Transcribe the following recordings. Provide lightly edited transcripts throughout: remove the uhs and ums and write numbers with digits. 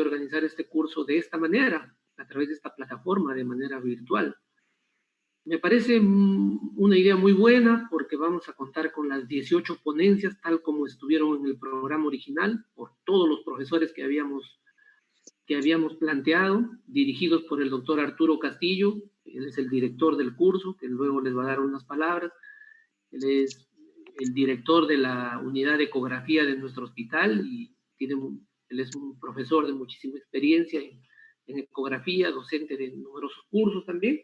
organizar este curso de esta manera, a través de esta plataforma, de manera virtual. Me parece una idea muy buena porque vamos a contar con las 18 ponencias, tal como estuvieron en el programa original, por todos los profesores que habíamos planteado, dirigidos por el doctor Arturo Castillo. Él es el director del curso, que luego les va a dar unas palabras. Él es el director de la unidad de ecografía de nuestro hospital y él es un profesor de muchísima experiencia en ecografía, docente de numerosos cursos también.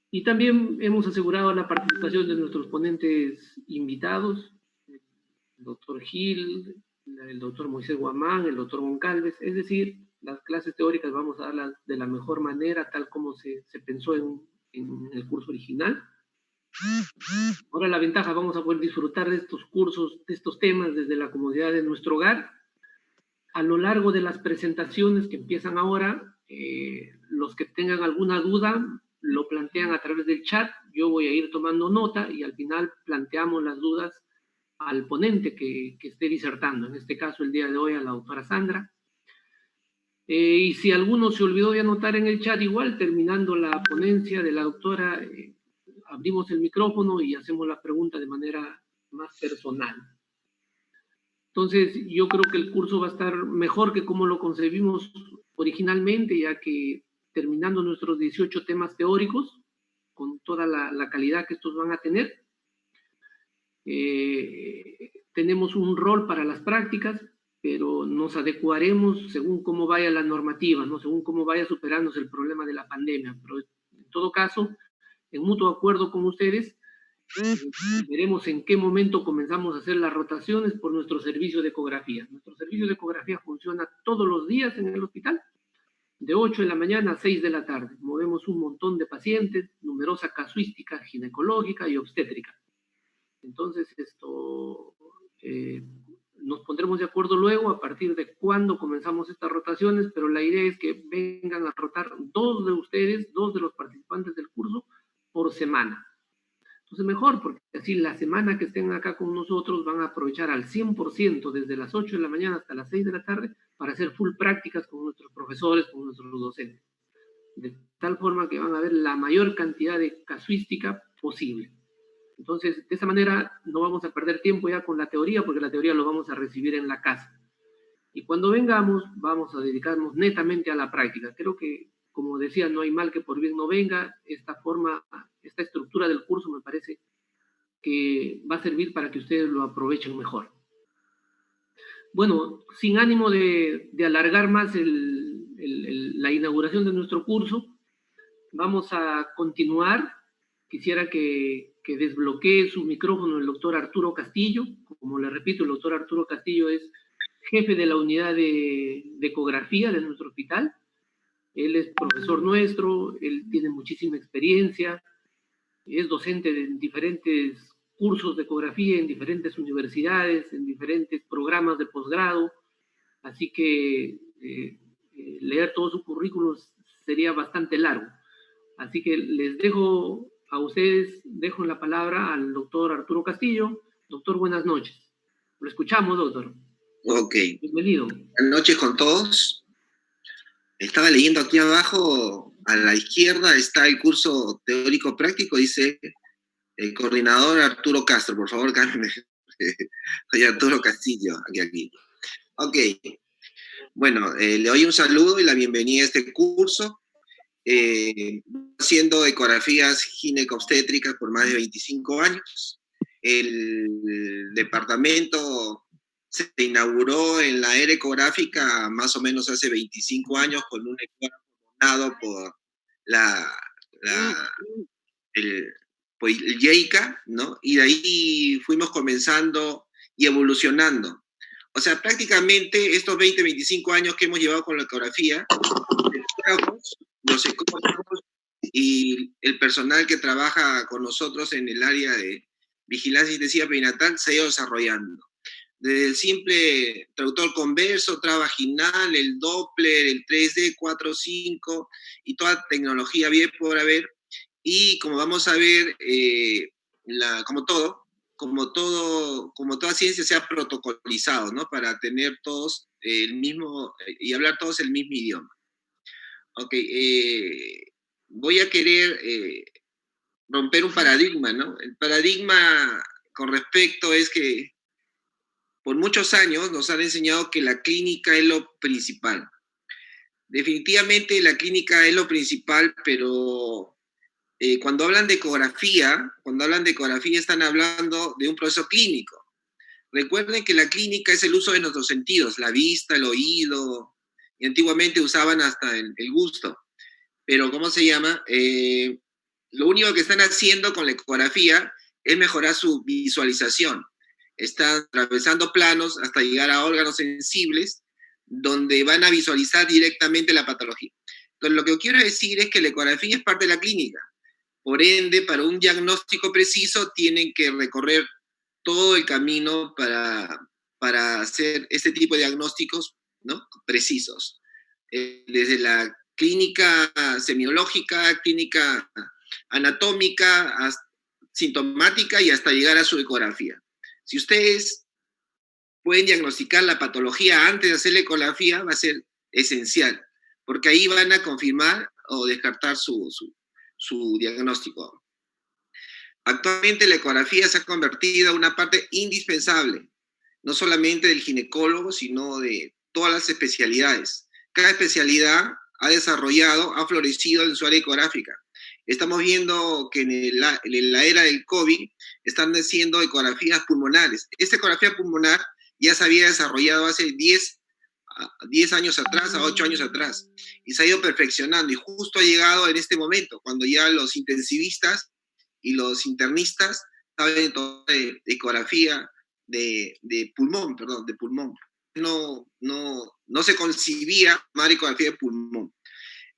Y también hemos asegurado la participación de nuestros ponentes invitados, el doctor Gil, el doctor Moisés Guamán, el doctor Goncalves. Es decir, las clases teóricas vamos a darlas de la mejor manera, tal como se pensó en el curso original. Ahora la ventaja, vamos a poder disfrutar de estos cursos, de estos temas desde la comodidad de nuestro hogar. A lo largo de las presentaciones que empiezan ahora, los que tengan alguna duda lo plantean a través del chat. Yo voy a ir tomando nota y al final planteamos las dudas al ponente que esté disertando, en este caso el día de hoy a la doctora Sandra. Y si alguno se olvidó de anotar en el chat, igual terminando la ponencia de la doctora, abrimos el micrófono y hacemos la pregunta de manera más personal. Entonces, yo creo que el curso va a estar mejor que como lo concebimos originalmente, ya que terminando nuestros 18 temas teóricos, con toda la calidad que estos van a tener, tenemos un rol para las prácticas, pero nos adecuaremos según cómo vaya la normativa, ¿no? Según cómo vaya superándose el problema de la pandemia. Pero en todo caso, en mutuo acuerdo con ustedes, veremos en qué momento comenzamos a hacer las rotaciones por nuestro servicio de ecografía. Nuestro servicio de ecografía funciona todos los días en el hospital, de 8 de la mañana a 6 de la tarde. Movemos un montón de pacientes, numerosa casuística ginecológica y obstétrica. Entonces, nos pondremos de acuerdo luego a partir de cuándo comenzamos estas rotaciones, pero la idea es que vengan a rotar 2 de ustedes, 2 de los participantes del curso por semana. Entonces mejor, porque así la semana que estén acá con nosotros van a aprovechar al 100% desde las 8 de la mañana hasta las 6 de la tarde para hacer full prácticas con nuestros profesores, con nuestros docentes. De tal forma que van a ver la mayor cantidad de casuística posible. Entonces, de esa manera no vamos a perder tiempo ya con la teoría, porque la teoría lo vamos a recibir en la casa. Y cuando vengamos, vamos a dedicarnos netamente a la práctica. Creo que, como decía, no hay mal que por bien no venga. Esta estructura del curso me parece que va a servir para que ustedes lo aprovechen mejor. Bueno, sin ánimo de alargar más la inauguración de nuestro curso, vamos a continuar. Quisiera que desbloquee su micrófono el doctor Arturo Castillo. Como le repito, el doctor Arturo Castillo es jefe de la unidad de ecografía de nuestro hospital. Él es profesor nuestro, él tiene muchísima experiencia, es docente de diferentes cursos de ecografía en diferentes universidades, en diferentes programas de posgrado, así que leer todo su currículum sería bastante largo. Así que les dejo a ustedes, dejo la palabra al doctor Arturo Castillo. Doctor, buenas noches. Lo escuchamos, doctor. Ok. Bienvenido. Buenas noches con todos. Estaba leyendo aquí abajo, a la izquierda está el curso teórico práctico, dice el coordinador Arturo Castro. Por favor, Carmen. Soy Arturo Castillo, aquí. Ok. Bueno, le doy un saludo y la bienvenida a este curso. Haciendo ecografías ginecobstétricas por más de 25 años. El departamento se inauguró en la era ecográfica más o menos hace 25 años con un ecógrafo donado por el JICA, ¿no? Y de ahí fuimos comenzando y evolucionando. O sea, prácticamente estos 20, 25 años que hemos llevado con la ecografía, los ecólogos y el personal que trabaja con nosotros en el área de vigilancia intensiva perinatal se ha ido desarrollando. Desde el simple traductor converso, travaginal, el Doppler, el 3D, 4, 5 y toda tecnología bien por haber. Y como vamos a ver, como toda ciencia se ha protocolizado, ¿no? Para tener todos el mismo, y hablar todos el mismo idioma. Ok, voy a querer romper un paradigma, ¿no? El paradigma con respecto es que por muchos años nos han enseñado que la clínica es lo principal. Definitivamente la clínica es lo principal, pero cuando hablan de ecografía, están hablando de un proceso clínico. Recuerden que la clínica es el uso de nuestros sentidos, la vista, el oído, y antiguamente usaban hasta el gusto. Pero, ¿cómo se llama? Lo único que están haciendo con la ecografía es mejorar su visualización. Están atravesando planos hasta llegar a órganos sensibles donde van a visualizar directamente la patología. Entonces, lo que quiero decir es que la ecografía es parte de la clínica. Por ende, para un diagnóstico preciso, tienen que recorrer todo el camino para hacer este tipo de diagnósticos, ¿no?, precisos. Desde la clínica semiológica, clínica anatómica, sintomática y hasta llegar a su ecografía. Si ustedes pueden diagnosticar la patología antes de hacer la ecografía, va a ser esencial, porque ahí van a confirmar o descartar su diagnóstico. Actualmente la ecografía se ha convertido en una parte indispensable, no solamente del ginecólogo, sino de todas las especialidades. Cada especialidad ha florecido en su área ecográfica. Estamos viendo que en la era del COVID están haciendo ecografías pulmonares. Esta ecografía pulmonar ya se había desarrollado hace 10 años atrás, a 8 años atrás, y se ha ido perfeccionando, y justo ha llegado en este momento, cuando ya los intensivistas y los internistas saben todo de ecografía de pulmón. No se concibía más ecografía de pulmón.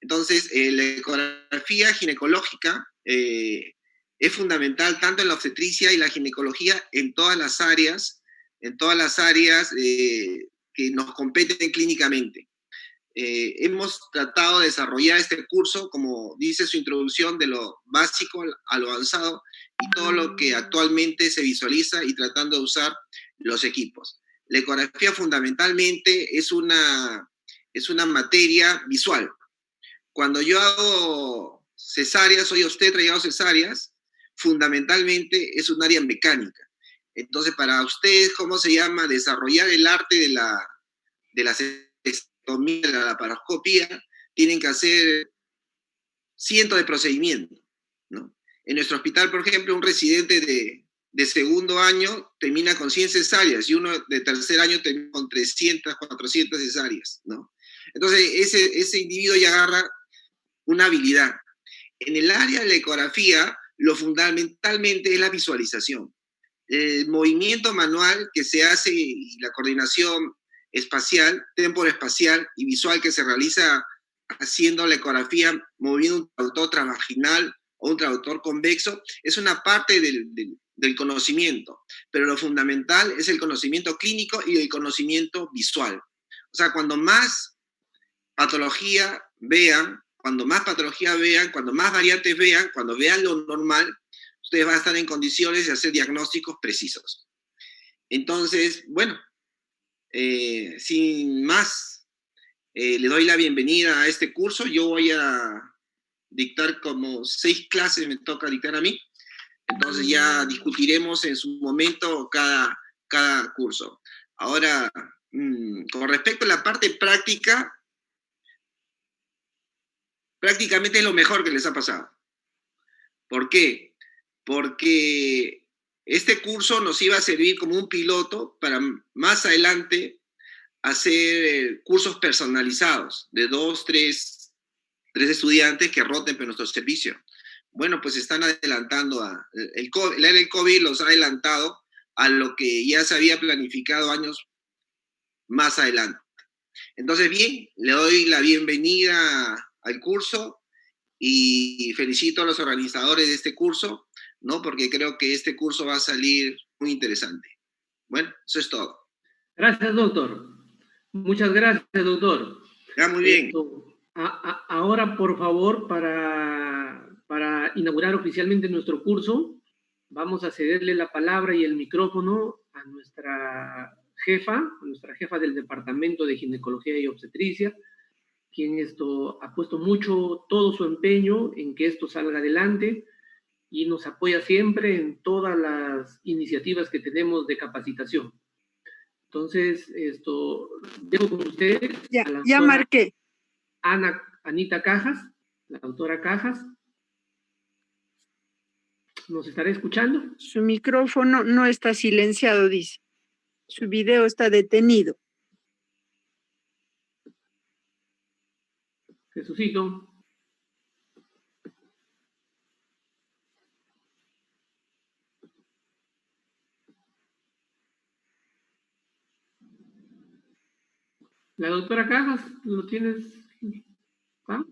Entonces, la ecografía ginecológica es fundamental tanto en la obstetricia y la ginecología en todas las áreas que nos competen clínicamente. Hemos tratado de desarrollar este curso, como dice su introducción, de lo básico a lo avanzado y todo lo que actualmente se visualiza y tratando de usar los equipos. La ecografía fundamentalmente es una materia visual. Cuando yo hago cesáreas, soy obstetra y hago cesáreas, fundamentalmente es un área mecánica. Entonces, para ustedes, ¿cómo se llama? Desarrollar el arte de la de la laparoscopía, tienen que hacer cientos de procedimientos, ¿no? En nuestro hospital, por ejemplo, un residente de segundo año termina con 100 cesáreas y uno de tercer año termina con 300, 400 cesáreas, ¿no? Entonces, ese individuo ya agarra una habilidad. En el área de la ecografía, lo fundamentalmente es la visualización. El movimiento manual que se hace y la coordinación espacial, temporoespacial y visual que se realiza haciendo la ecografía, moviendo un traductor transvaginal o un traductor convexo, es una parte del conocimiento, pero lo fundamental es el conocimiento clínico y el conocimiento visual. O sea, cuando más patología vean, cuando más variantes vean, cuando vean lo normal, ustedes van a estar en condiciones de hacer diagnósticos precisos. Entonces, bueno, sin más, le doy la bienvenida a este curso. Yo voy a dictar como 6 clases, me toca dictar a mí. Entonces ya discutiremos en su momento cada curso. Ahora, con respecto a la parte práctica, prácticamente es lo mejor que les ha pasado. ¿Por qué? Porque este curso nos iba a servir como un piloto para más adelante hacer cursos personalizados de 2, 3 estudiantes que roten por nuestro servicio. Bueno, pues están adelantando el área del COVID los ha adelantado a lo que ya se había planificado años más adelante. Entonces, bien, le doy la bienvenida al curso y felicito a los organizadores de este curso, ¿no? Porque creo que este curso va a salir muy interesante. Bueno, eso es todo. Gracias, doctor. Muchas gracias, doctor. Ya, muy bien. Ahora, por favor, para inaugurar oficialmente nuestro curso, vamos a cederle la palabra y el micrófono a nuestra nuestra jefa del Departamento de Ginecología y Obstetricia, quien ha puesto todo su empeño en que esto salga adelante y nos apoya siempre en todas las iniciativas que tenemos de capacitación. Entonces, dejo con ustedes a la ya marqué. Anita Cajas, la doctora Cajas. ¿Nos estará escuchando? Su micrófono no está silenciado, dice. Su video está detenido. Jesucito. La doctora Cajas, ¿lo tienes? ¿Ah?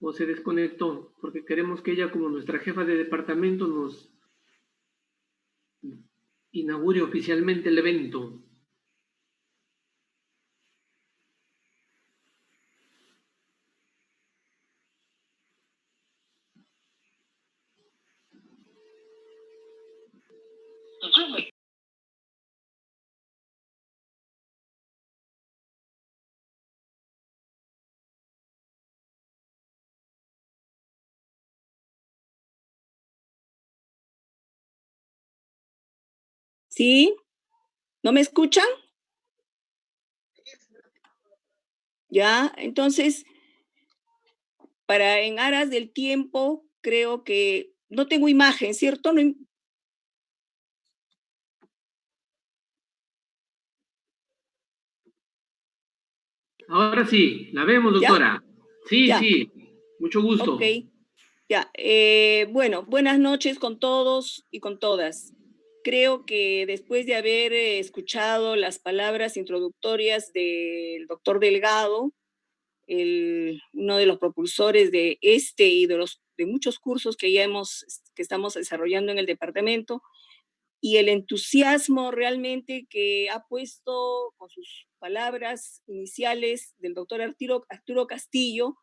¿O se desconectó? Porque queremos que ella, como nuestra jefa de departamento, nos inaugure oficialmente el evento. ¿Sí? ¿No me escuchan? Ya, entonces, en aras del tiempo, creo que no tengo imagen, ¿cierto? No, Ahora sí, la vemos, doctora. ¿Ya? Sí, ya. Sí, mucho gusto. Ok, ya. Bueno, buenas noches con todos y con todas. Creo que después de haber escuchado las palabras introductorias del doctor Delgado, uno de los propulsores de y de muchos cursos que estamos desarrollando en el departamento, y el entusiasmo realmente que ha puesto con sus palabras iniciales del doctor Arturo Castillo,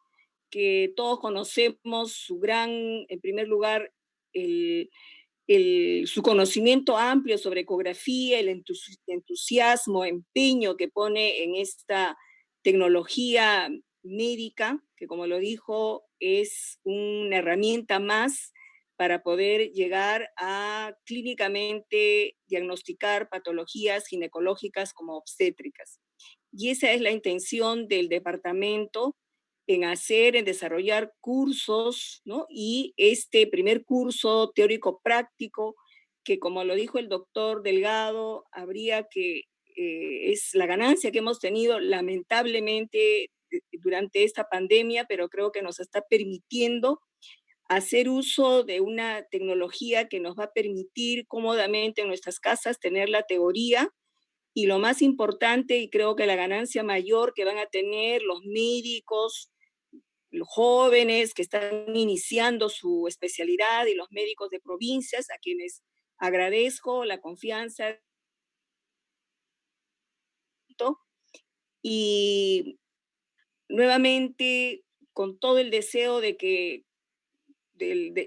que todos conocemos en primer lugar, su conocimiento amplio sobre ecografía, el entusiasmo, empeño que pone en esta tecnología médica, que como lo dijo, es una herramienta más para poder llegar a clínicamente diagnosticar patologías ginecológicas como obstétricas. Y esa es la intención del departamento en desarrollar cursos, ¿no? Y este primer curso teórico práctico, que como lo dijo el doctor Delgado, es la ganancia que hemos tenido lamentablemente durante esta pandemia, pero creo que nos está permitiendo hacer uso de una tecnología que nos va a permitir cómodamente en nuestras casas tener la teoría, y lo más importante, y creo que la ganancia mayor que van a tener los médicos, los jóvenes que están iniciando su especialidad y los médicos de provincias, a quienes agradezco la confianza. Y nuevamente, con todo el deseo del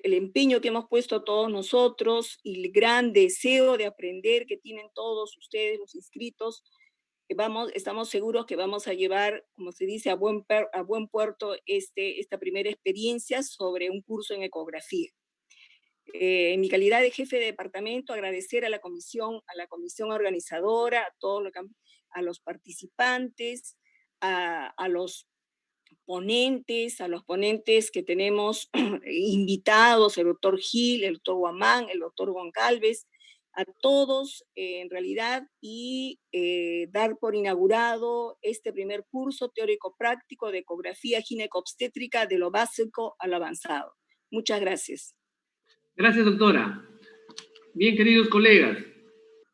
empeño que hemos puesto todos nosotros y el gran deseo de aprender que tienen todos ustedes, los inscritos, estamos seguros que vamos a llevar, como se dice, a buen puerto esta primera experiencia sobre un curso en ecografía. En mi calidad de jefe de departamento, agradecer a la comisión organizadora, a los participantes, a los ponentes que tenemos invitados, el doctor Gil, el doctor Guamán, el doctor Goncalves, a todos en realidad, y dar por inaugurado este primer curso teórico-práctico de ecografía gineco-obstétrica de lo básico a lo avanzado. Muchas gracias. Gracias, doctora. Bien, queridos colegas,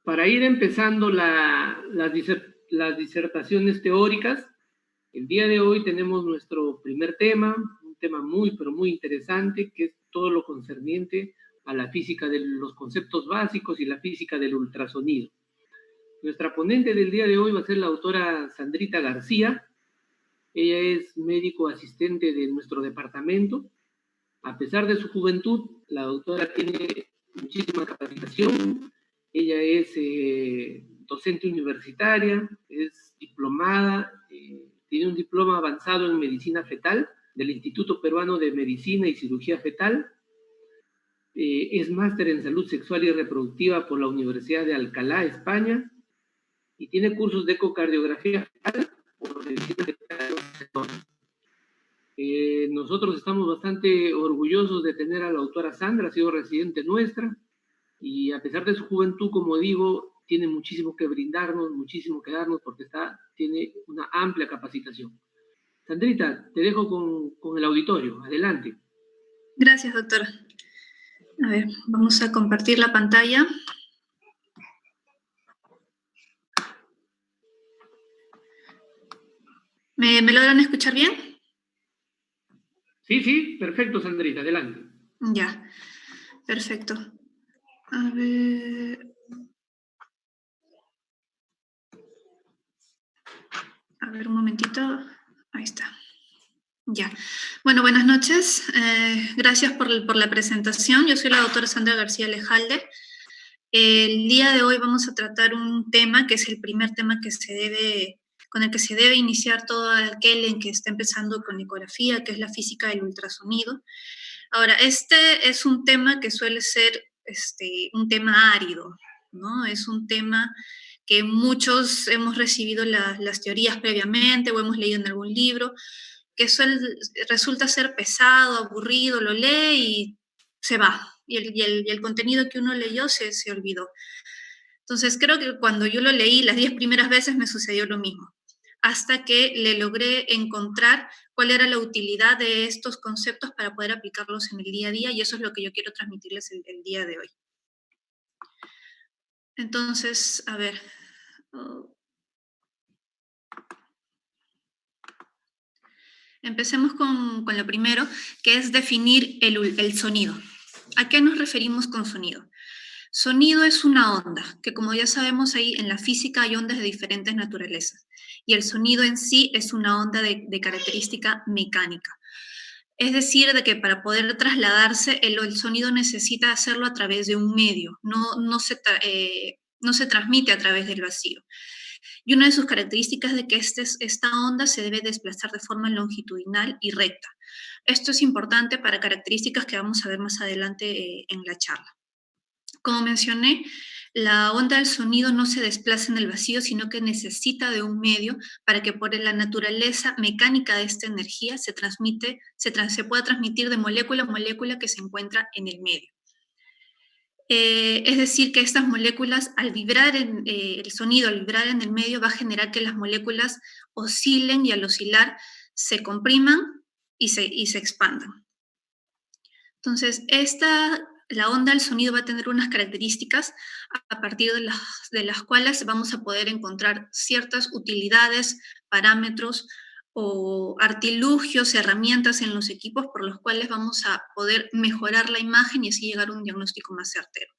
para ir empezando las disertaciones teóricas, el día de hoy tenemos nuestro primer tema, un tema muy, pero muy interesante, que es todo lo concerniente a la física de los conceptos básicos y la física del ultrasonido. Nuestra ponente del día de hoy va a ser la doctora Sandrita García. Ella es médico asistente de nuestro departamento. A pesar de su juventud, la doctora tiene muchísima capacitación Ella es docente universitaria, es diplomada, tiene un diploma avanzado en medicina fetal del Instituto Peruano de Medicina y Cirugía Fetal. Es máster en salud sexual y reproductiva por la Universidad de Alcalá, España, y tiene cursos de ecocardiografía fetal por medicina fetal. Nosotros estamos bastante orgullosos de tener a la doctora Sandra, ha sido residente nuestra, y a pesar de su juventud, como digo, tiene muchísimo que brindarnos, muchísimo que darnos, porque tiene una amplia capacitación. Sandrita, te dejo con el auditorio. Adelante. Gracias, doctora. A ver, vamos a compartir la pantalla. ¿Me logran escuchar bien? Sí, perfecto, Sandrita, adelante. Ya, perfecto. A ver... un momentito. Ahí está. Ya. Bueno, buenas noches. Gracias por la presentación. Yo soy la doctora Sandra García Lejalde. El día de hoy vamos a tratar un tema que es el primer tema con el que se debe iniciar todo aquel en que está empezando con ecografía, que es la física del ultrasonido. Ahora, este es un tema que suele ser un tema árido, ¿no? Es un tema que muchos hemos recibido las teorías previamente o hemos leído en algún libro, que resulta ser pesado, aburrido, lo lee y se va. Y el contenido que uno leyó se olvidó. Entonces, creo que cuando yo lo leí las 10 primeras veces me sucedió lo mismo, hasta que le logré encontrar cuál era la utilidad de estos conceptos para poder aplicarlos en el día a día, y eso es lo que yo quiero transmitirles el día de hoy. Entonces, a ver... Empecemos con lo primero, que es definir el sonido. ¿A qué nos referimos con sonido? Sonido es una onda, que como ya sabemos ahí en la física hay ondas de diferentes naturalezas, y el sonido en sí es una onda de característica mecánica. Es decir, de que para poder trasladarse el sonido necesita hacerlo a través de un medio, no se transmite a través del vacío. Y una de sus características es de que esta onda se debe desplazar de forma longitudinal y recta. Esto es importante para características que vamos a ver más adelante en la charla. Como mencioné, la onda del sonido no se desplaza en el vacío, sino que necesita de un medio para que por la naturaleza mecánica de esta energía se pueda transmitir de molécula a molécula que se encuentra en el medio. Es decir, que estas moléculas, al vibrar el sonido, al vibrar en el medio, va a generar que las moléculas oscilen y al oscilar se compriman y se expandan. Entonces, la onda del sonido va a tener unas características a partir de las cuales vamos a poder encontrar ciertas utilidades, parámetros o artilugios, herramientas en los equipos por los cuales vamos a poder mejorar la imagen y así llegar a un diagnóstico más certero.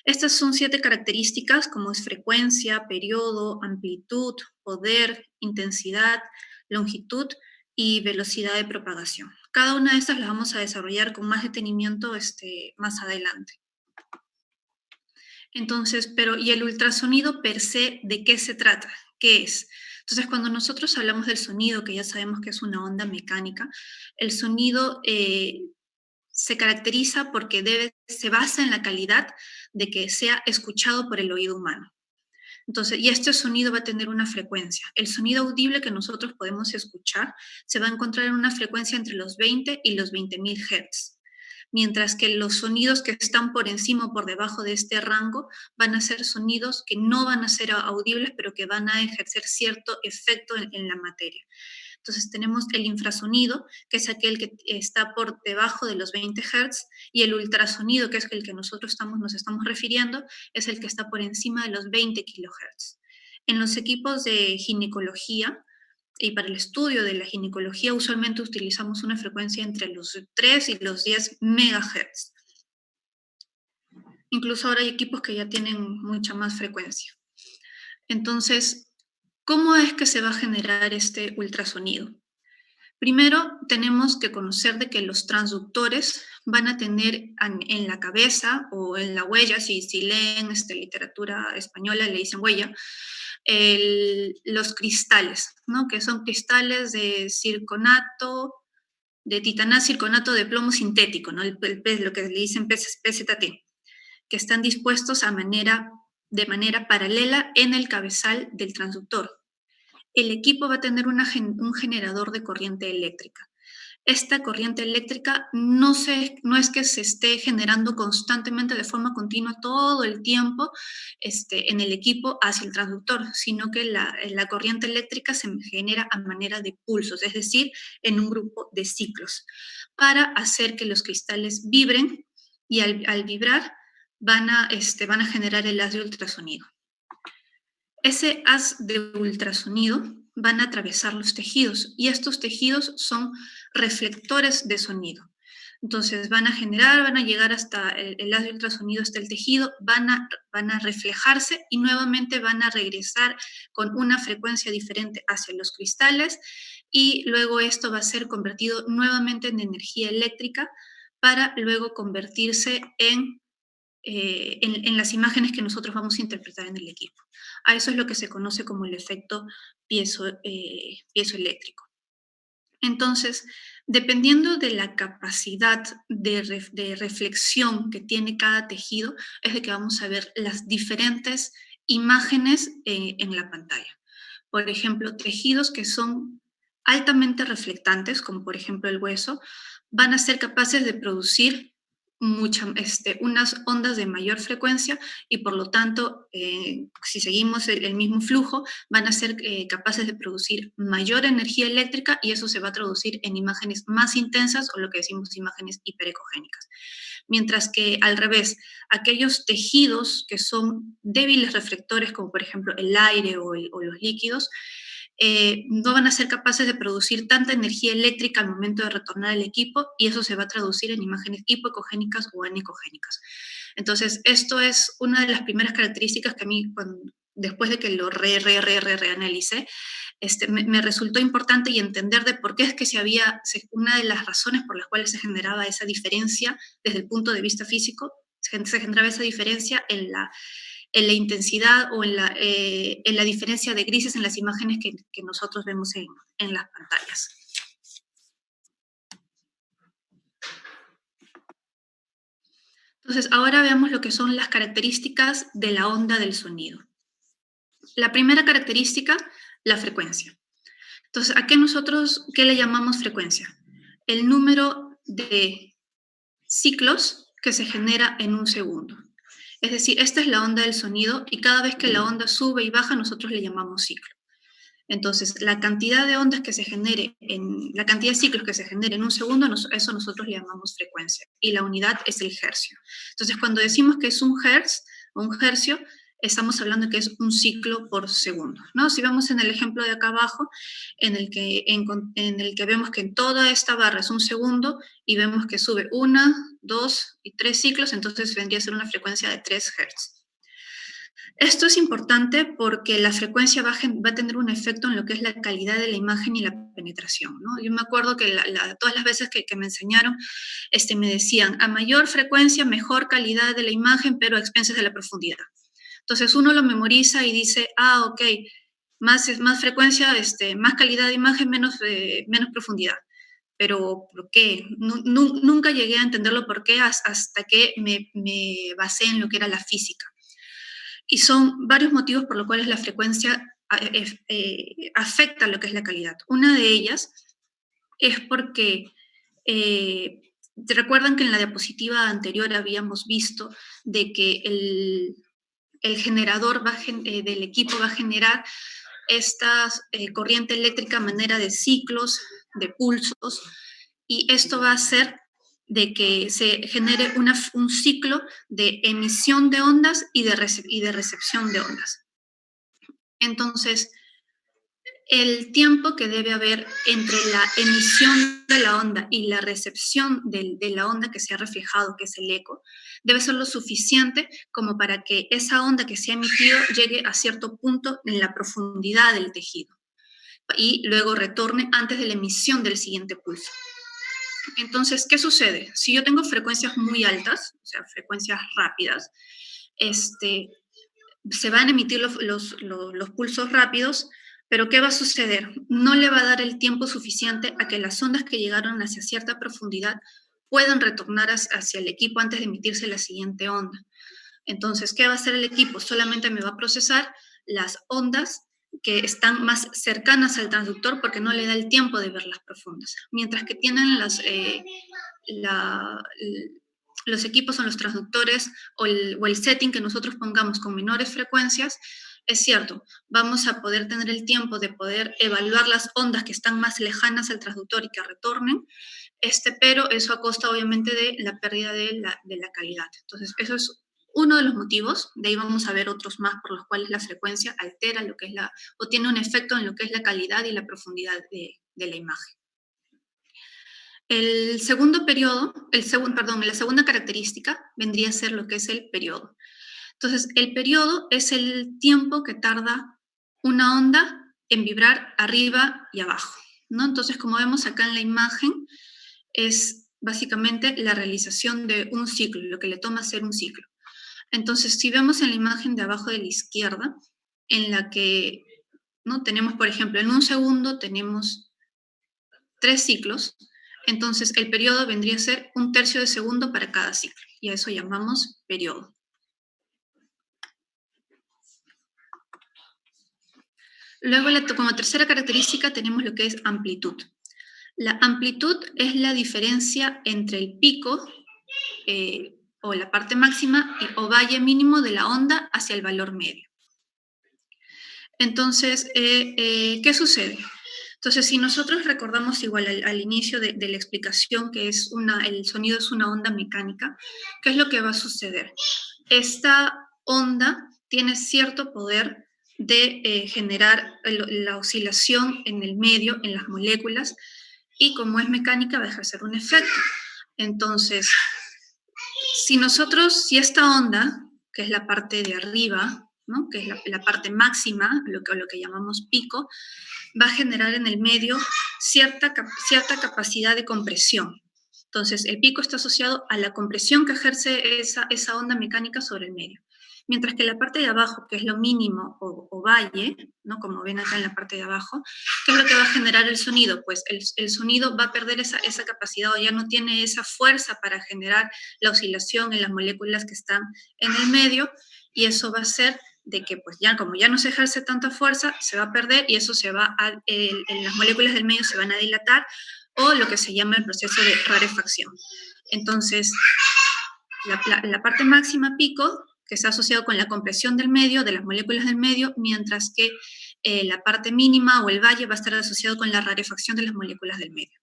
Estas son 7 características, como es frecuencia, periodo, amplitud, poder, intensidad, longitud y velocidad de propagación. Cada una de estas las vamos a desarrollar con más detenimiento más adelante. Entonces, ¿y el ultrasonido per se de qué se trata? ¿Qué es? Entonces, cuando nosotros hablamos del sonido, que ya sabemos que es una onda mecánica, el sonido se caracteriza porque se basa en la calidad de que sea escuchado por el oído humano. Entonces, y este sonido va a tener una frecuencia. El sonido audible que nosotros podemos escuchar se va a encontrar en una frecuencia entre los 20 y los 20.000 Hz. Mientras que los sonidos que están por encima o por debajo de este rango van a ser sonidos que no van a ser audibles, pero que van a ejercer cierto efecto en la materia. Entonces tenemos el infrasonido, que es aquel que está por debajo de los 20 Hz, y el ultrasonido, que es el que nosotros nos estamos refiriendo, es el que está por encima de los 20 kHz. En los equipos de ginecología, y para el estudio de la ginecología usualmente utilizamos una frecuencia entre los 3 y los 10 MHz. Incluso ahora hay equipos que ya tienen mucha más frecuencia. Entonces, ¿cómo es que se va a generar este ultrasonido? Primero, tenemos que conocer de que los transductores van a tener en la cabeza o en la huella, si leen literatura española, le dicen huella, los cristales, ¿no? Que son cristales de circonato, de titanato, circonato de plomo sintético, ¿no? Lo que le dicen PZT, que están dispuestos de manera paralela en el cabezal del transductor. El equipo va a tener un generador de corriente eléctrica. Esta corriente eléctrica no es que se esté generando constantemente de forma continua todo el tiempo en el equipo hacia el transductor, sino que la corriente eléctrica se genera a manera de pulsos, es decir, en un grupo de ciclos, para hacer que los cristales vibren, y al vibrar van a generar el haz de ultrasonido. Ese haz de ultrasonido van a atravesar los tejidos, y estos tejidos son reflectores de sonido. Entonces van a llegar hasta el haz de ultrasonido, hasta el tejido, van a reflejarse y nuevamente van a regresar con una frecuencia diferente hacia los cristales, y luego esto va a ser convertido nuevamente en energía eléctrica para luego convertirse en las imágenes que nosotros vamos a interpretar en el equipo. A eso es lo que se conoce como el efecto piezoeléctrico. Entonces, dependiendo de la capacidad de reflexión que tiene cada tejido, es de que vamos a ver las diferentes imágenes en la pantalla. Por ejemplo, tejidos que son altamente reflectantes, como por ejemplo el hueso, van a ser capaces de producir unas ondas de mayor frecuencia, y por lo tanto, si seguimos el mismo flujo, van a ser capaces de producir mayor energía eléctrica, y eso se va a traducir en imágenes más intensas, o lo que decimos imágenes hiperecogénicas. Mientras que al revés, aquellos tejidos que son débiles reflectores, como por ejemplo el aire o los líquidos, no van a ser capaces de producir tanta energía eléctrica al momento de retornar al equipo, y eso se va a traducir en imágenes hipoecogénicas o anicogénicas. Entonces, esto es una de las primeras características que a mí, después de que lo reanalicé, me resultó importante, y entender de por qué es que una de las razones por las cuales se generaba esa diferencia desde el punto de vista físico, se generaba esa diferencia en la intensidad o en la diferencia de grises en las imágenes que nosotros vemos en las pantallas. Entonces, ahora veamos lo que son las características de la onda del sonido. La primera característica, la frecuencia. Entonces, ¿qué le llamamos frecuencia? El número de ciclos que se genera en un segundo. Es decir, esta es la onda del sonido, y cada vez que la onda sube y baja, nosotros le llamamos ciclo. Entonces, la cantidad de ondas que se genere, la cantidad de ciclos que se genere en un segundo, eso nosotros le llamamos frecuencia, y la unidad es el hercio. Entonces, cuando decimos que es un hertz o un hercio, estamos hablando que es un ciclo por segundo, ¿no? Si vemos en el ejemplo de acá abajo, en el que vemos que en toda esta barra es un segundo, y vemos que sube 1, 2 y 3 ciclos, entonces vendría a ser una frecuencia de 3 Hz. Esto es importante porque la frecuencia va a tener un efecto en lo que es la calidad de la imagen y la penetración, ¿no? Yo me acuerdo que todas las veces que me enseñaron, me decían, a mayor frecuencia, mejor calidad de la imagen, pero a expensas de la profundidad. Entonces uno lo memoriza y dice, ok, más frecuencia, más calidad de imagen, menos profundidad. Pero ¿por qué? Nunca llegué a entenderlo por qué hasta que me basé en lo que era la física. Y son varios motivos por los cuales la frecuencia afecta lo que es la calidad. Una de ellas es porque, recuerdan que en la diapositiva anterior habíamos visto de que el generador del equipo va a generar esta corriente eléctrica a manera de ciclos, de pulsos, y esto va a hacer de que se genere un ciclo de emisión de ondas y de recepción de ondas. Entonces, el tiempo que debe haber entre la emisión de la onda y la recepción de la onda que se ha reflejado, que es el eco, debe ser lo suficiente como para que esa onda que se ha emitido llegue a cierto punto en la profundidad del tejido, y luego retorne antes de la emisión del siguiente pulso. Entonces, ¿qué sucede? Si yo tengo frecuencias muy altas, o sea, frecuencias rápidas, se van a emitir los pulsos rápidos, pero ¿qué va a suceder? No le va a dar el tiempo suficiente a que las ondas que llegaron hacia cierta profundidad puedan retornar hacia el equipo antes de emitirse la siguiente onda. Entonces, ¿qué va a hacer el equipo? Solamente me va a procesar las ondas que están más cercanas al transductor porque no le da el tiempo de ver las profundas. Mientras que tienen los equipos o los transductores o el setting que nosotros pongamos con menores frecuencias, es cierto, vamos a poder tener el tiempo de poder evaluar las ondas que están más lejanas al transductor y que retornen, pero eso a costa obviamente de la pérdida de la calidad. Entonces, eso es uno de los motivos, de ahí vamos a ver otros más por los cuales la frecuencia altera lo que es o tiene un efecto en lo que es la calidad y la profundidad de la imagen. El segundo periodo, la segunda característica vendría a ser lo que es el periodo. Entonces, el periodo es el tiempo que tarda una onda en vibrar arriba y abajo, ¿no? Entonces, como vemos acá en la imagen, es básicamente la realización de un ciclo, lo que le toma hacer un ciclo. Entonces, si vemos en la imagen de abajo de la izquierda, en la que, ¿no?, tenemos, por ejemplo, en un segundo tenemos 3 ciclos, entonces el periodo vendría a ser 1/3 de segundo para cada ciclo, y a eso llamamos periodo. Luego, como tercera característica, tenemos lo que es amplitud. La amplitud es la diferencia entre el pico o la parte máxima o valle mínimo de la onda hacia el valor medio. Entonces, ¿qué sucede? Entonces, si nosotros recordamos igual al inicio de la explicación que es el sonido es una onda mecánica, ¿qué es lo que va a suceder? Esta onda tiene cierto poder de generar la oscilación en el medio, en las moléculas, y como es mecánica va a ejercer un efecto. Entonces, si esta onda, que es la parte de arriba, ¿no?, que es la parte máxima, lo que llamamos pico, va a generar en el medio cierta capacidad de compresión. Entonces, el pico está asociado a la compresión que ejerce esa onda mecánica sobre el medio. Mientras que la parte de abajo, que es lo mínimo o valle, ¿no?, como ven acá en la parte de abajo, ¿qué es lo que va a generar el sonido? Pues el sonido va a perder esa capacidad o ya no tiene esa fuerza para generar la oscilación en las moléculas que están en el medio, y eso va a hacer de que, pues ya, como ya no se ejerce tanta fuerza, se va a perder y eso en las moléculas del medio se van a dilatar, o lo que se llama el proceso de rarefacción. Entonces, la parte máxima pico, que está asociado con la compresión del medio, de las moléculas del medio, mientras que la parte mínima o el valle va a estar asociado con la rarefacción de las moléculas del medio.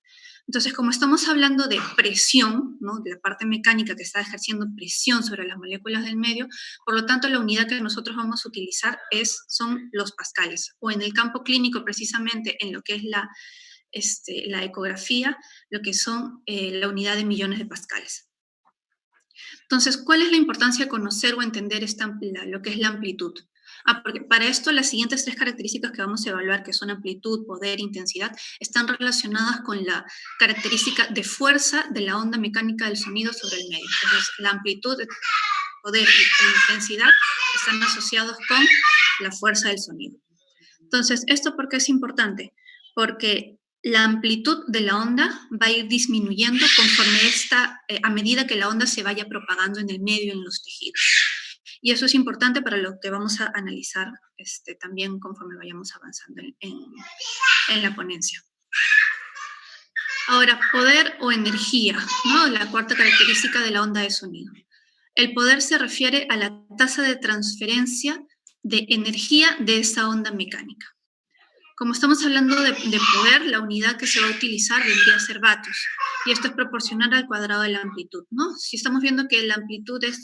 Entonces, como estamos hablando de presión, ¿no?, de la parte mecánica que está ejerciendo presión sobre las moléculas del medio, por lo tanto, la unidad que nosotros vamos a utilizar son los pascales, o en el campo clínico, precisamente en lo que es la ecografía, lo que son la unidad de millones de pascales. Entonces, ¿cuál es la importancia de conocer o entender lo que es la amplitud? Porque para esto las siguientes 3 características que vamos a evaluar, que son amplitud, poder, intensidad, están relacionadas con la característica de fuerza de la onda mecánica del sonido sobre el medio. Entonces, la amplitud, poder e intensidad están asociados con la fuerza del sonido. Entonces, ¿esto por qué es importante? Porque la amplitud de la onda va a ir disminuyendo conforme a medida que la onda se vaya propagando en el medio, en los tejidos. Y eso es importante para lo que vamos a analizar también conforme vayamos avanzando en la ponencia. Ahora, poder o energía, ¿no?, la cuarta característica de la onda de sonido. El poder se refiere a la tasa de transferencia de energía de esa onda mecánica. Como estamos hablando de poder, la unidad que se va a utilizar vendría a ser vatios, y esto es proporcional al cuadrado de la amplitud, ¿no? Si estamos viendo que la amplitud es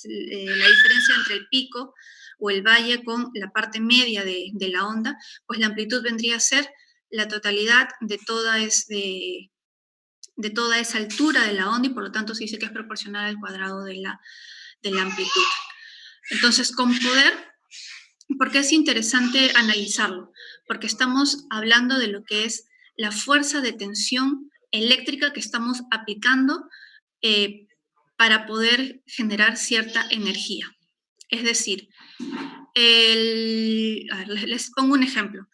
la diferencia entre el pico o el valle con la parte media de la onda, pues la amplitud vendría a ser la totalidad de toda esa altura de la onda, y por lo tanto se dice que es proporcional al cuadrado de la amplitud. Entonces, con poder, ¿por qué es interesante analizarlo? Porque estamos hablando de lo que es la fuerza de tensión eléctrica que estamos aplicando para poder generar cierta energía. Es decir, a ver, les pongo un ejemplo.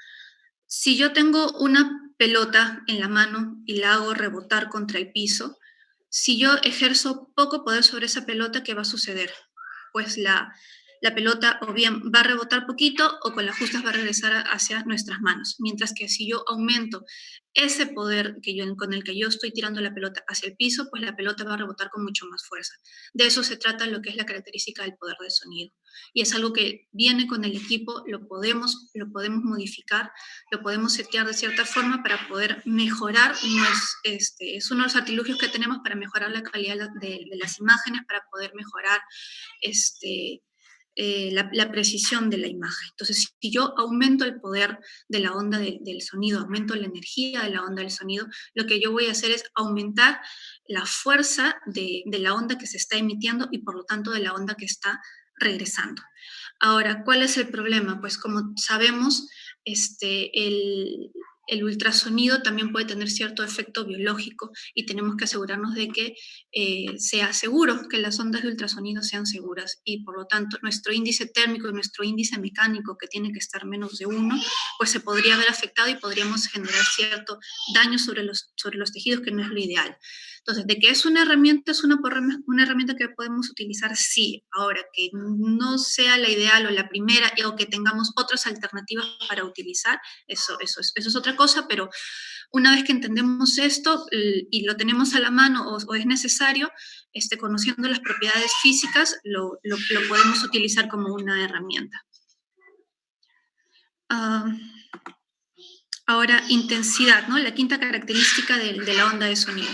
Si yo tengo una pelota en la mano y la hago rebotar contra el piso, si yo ejerzo poco poder sobre esa pelota, ¿qué va a suceder? Pues la pelota o bien va a rebotar poquito o con las justas va a regresar hacia nuestras manos. Mientras que si yo aumento ese poder con el que yo estoy tirando la pelota hacia el piso, pues la pelota va a rebotar con mucho más fuerza. De eso se trata lo que es la característica del poder del sonido. Y es algo que viene con el equipo, lo podemos modificar, lo podemos setear de cierta forma para poder mejorar, es uno de los artilugios que tenemos para mejorar la calidad de las imágenes, para poder mejorar la precisión de la imagen. Entonces, si yo aumento el poder de la onda del sonido, aumento la energía de la onda del sonido, lo que yo voy a hacer es aumentar la fuerza de la onda que se está emitiendo y por lo tanto de la onda que está regresando. Ahora, ¿cuál es el problema? Pues como sabemos, el ultrasonido también puede tener cierto efecto biológico y tenemos que asegurarnos de que sea seguro, que las ondas de ultrasonido sean seguras y por lo tanto nuestro índice térmico y nuestro índice mecánico, que tiene que estar menos de 1, pues se podría ver afectado y podríamos generar cierto daño sobre los tejidos, que no es lo ideal. Entonces, ¿de que es una herramienta que podemos utilizar? Sí. Ahora, que no sea la ideal o la primera o que tengamos otras alternativas para utilizar, eso es otra cosa, pero una vez que entendemos esto y lo tenemos a la mano o es necesario, conociendo las propiedades físicas, lo podemos utilizar como una herramienta. Ahora, intensidad, ¿no? La quinta característica de la onda de sonido.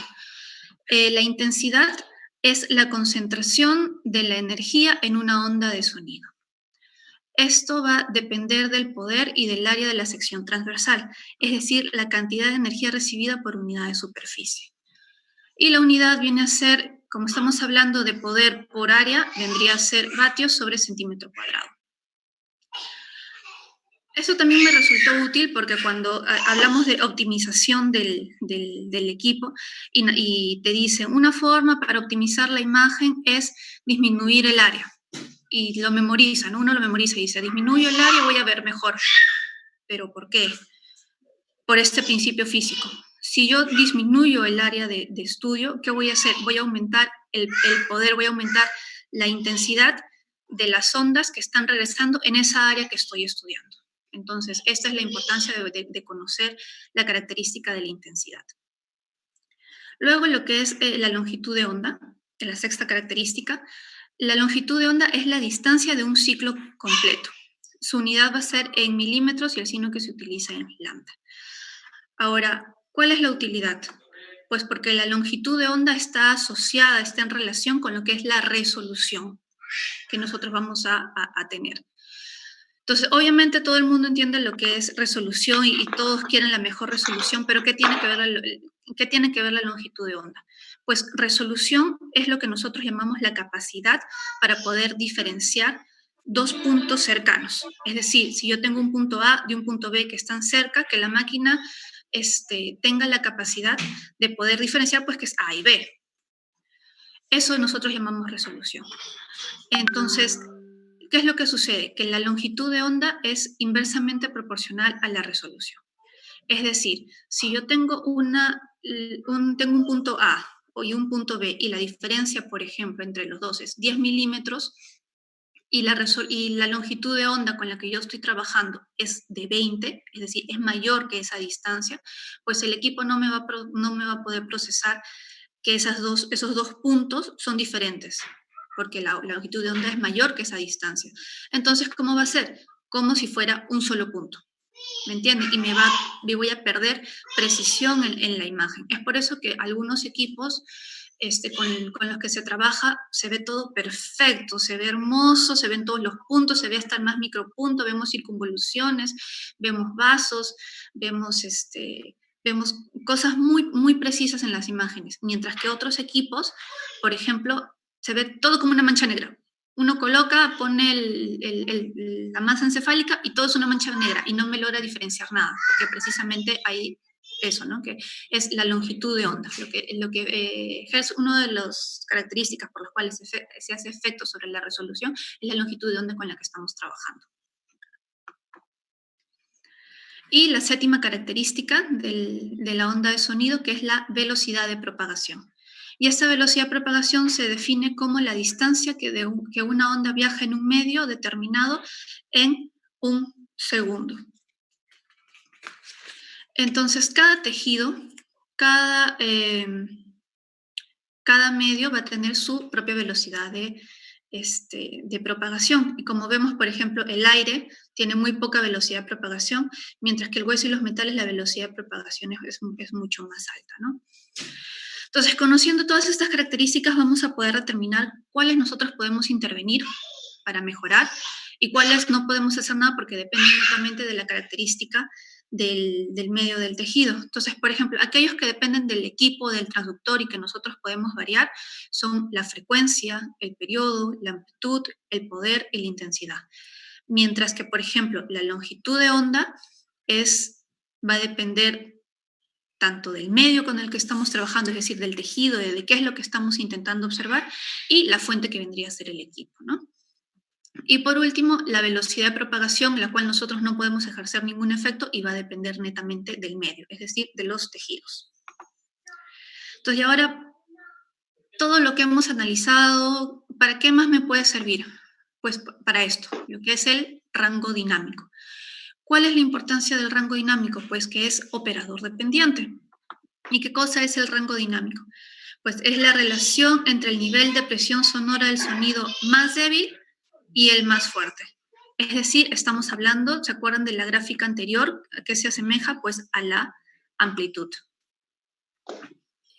La intensidad es la concentración de la energía en una onda de sonido. Esto va a depender del poder y del área de la sección transversal, es decir, la cantidad de energía recibida por unidad de superficie. Y la unidad viene a ser, como estamos hablando de poder por área, vendría a ser vatios sobre centímetro cuadrado. Eso también me resultó útil porque cuando hablamos de optimización del equipo y te dicen una forma para optimizar la imagen es disminuir el área. Y lo memorizan, uno lo memoriza y dice, disminuyo el área, voy a ver mejor. ¿Pero por qué? Por este principio físico. Si yo disminuyo el área de estudio, ¿qué voy a hacer? Voy a aumentar el poder, voy a aumentar la intensidad de las ondas que están regresando en esa área que estoy estudiando. Entonces, esta es la importancia de conocer la característica de la intensidad. Luego, lo que es la longitud de onda, la sexta característica. La longitud de onda es la distancia de un ciclo completo. Su unidad va a ser en milímetros y el signo que se utiliza en lambda. Ahora, ¿cuál es la utilidad? Pues porque la longitud de onda está asociada, está en relación con lo que es la resolución que nosotros vamos a tener. Entonces, obviamente todo el mundo entiende lo que es resolución y todos quieren la mejor resolución, pero ¿qué tiene que ver la longitud de onda? Pues resolución es lo que nosotros llamamos la capacidad para poder diferenciar dos puntos cercanos. Es decir, si yo tengo un punto A y un punto B que están cerca, que la máquina tenga la capacidad de poder diferenciar, pues que es A y B. Eso nosotros llamamos resolución. Entonces, ¿qué es lo que sucede? Que la longitud de onda es inversamente proporcional a la resolución. Es decir, si yo tengo un punto A y un punto B y la diferencia, por ejemplo, entre los dos es 10 milímetros y la longitud de onda con la que yo estoy trabajando es de 20, es decir, es mayor que esa distancia, pues el equipo no me va a poder procesar que esos dos puntos son diferentes, porque la longitud de onda es mayor que esa distancia. Entonces, ¿cómo va a ser? Como si fuera un solo punto. ¿Me entienden? Y me voy a perder precisión en la imagen. Es por eso que algunos equipos con los que se trabaja se ve todo perfecto, se ve hermoso, se ven todos los puntos, se ve hasta el más micropunto, vemos circunvoluciones, vemos vasos, vemos cosas muy, muy precisas en las imágenes, mientras que otros equipos, por ejemplo, se ve todo como una mancha negra. Uno pone la masa encefálica y todo es una mancha negra y no me logra diferenciar nada, porque precisamente hay eso, ¿no? Que es la longitud de onda. Lo que ejerce, una de las características por las cuales se hace efecto sobre la resolución es la longitud de onda con la que estamos trabajando. Y la séptima característica de la onda de sonido, que es la velocidad de propagación. Y esta velocidad de propagación se define como la distancia que una onda viaja en un medio determinado en un segundo. Entonces, cada tejido, cada medio va a tener su propia velocidad de propagación. Y como vemos, por ejemplo, el aire tiene muy poca velocidad de propagación, mientras que el hueso y los metales, la velocidad de propagación es mucho más alta, ¿no? Entonces, conociendo todas estas características, vamos a poder determinar cuáles nosotros podemos intervenir para mejorar y cuáles no podemos hacer nada porque dependen netamente de la característica del medio del tejido. Entonces, por ejemplo, aquellos que dependen del equipo, del transductor y que nosotros podemos variar son la frecuencia, el periodo, la amplitud, el poder y la intensidad. Mientras que, por ejemplo, la longitud de onda va a depender tanto del medio con el que estamos trabajando, es decir, del tejido, de qué es lo que estamos intentando observar, y la fuente que vendría a ser el equipo, ¿no? Y por último, la velocidad de propagación, la cual nosotros no podemos ejercer ningún efecto y va a depender netamente del medio, es decir, de los tejidos. Entonces, y ahora, todo lo que hemos analizado, ¿para qué más me puede servir? Pues para esto, lo que es el rango dinámico. ¿Cuál es la importancia del rango dinámico? Pues que es operador dependiente. ¿Y qué cosa es el rango dinámico? Pues es la relación entre el nivel de presión sonora del sonido más débil y el más fuerte. Es decir, estamos hablando, ¿se acuerdan de la gráfica anterior? ¿A qué se asemeja? Pues a la amplitud.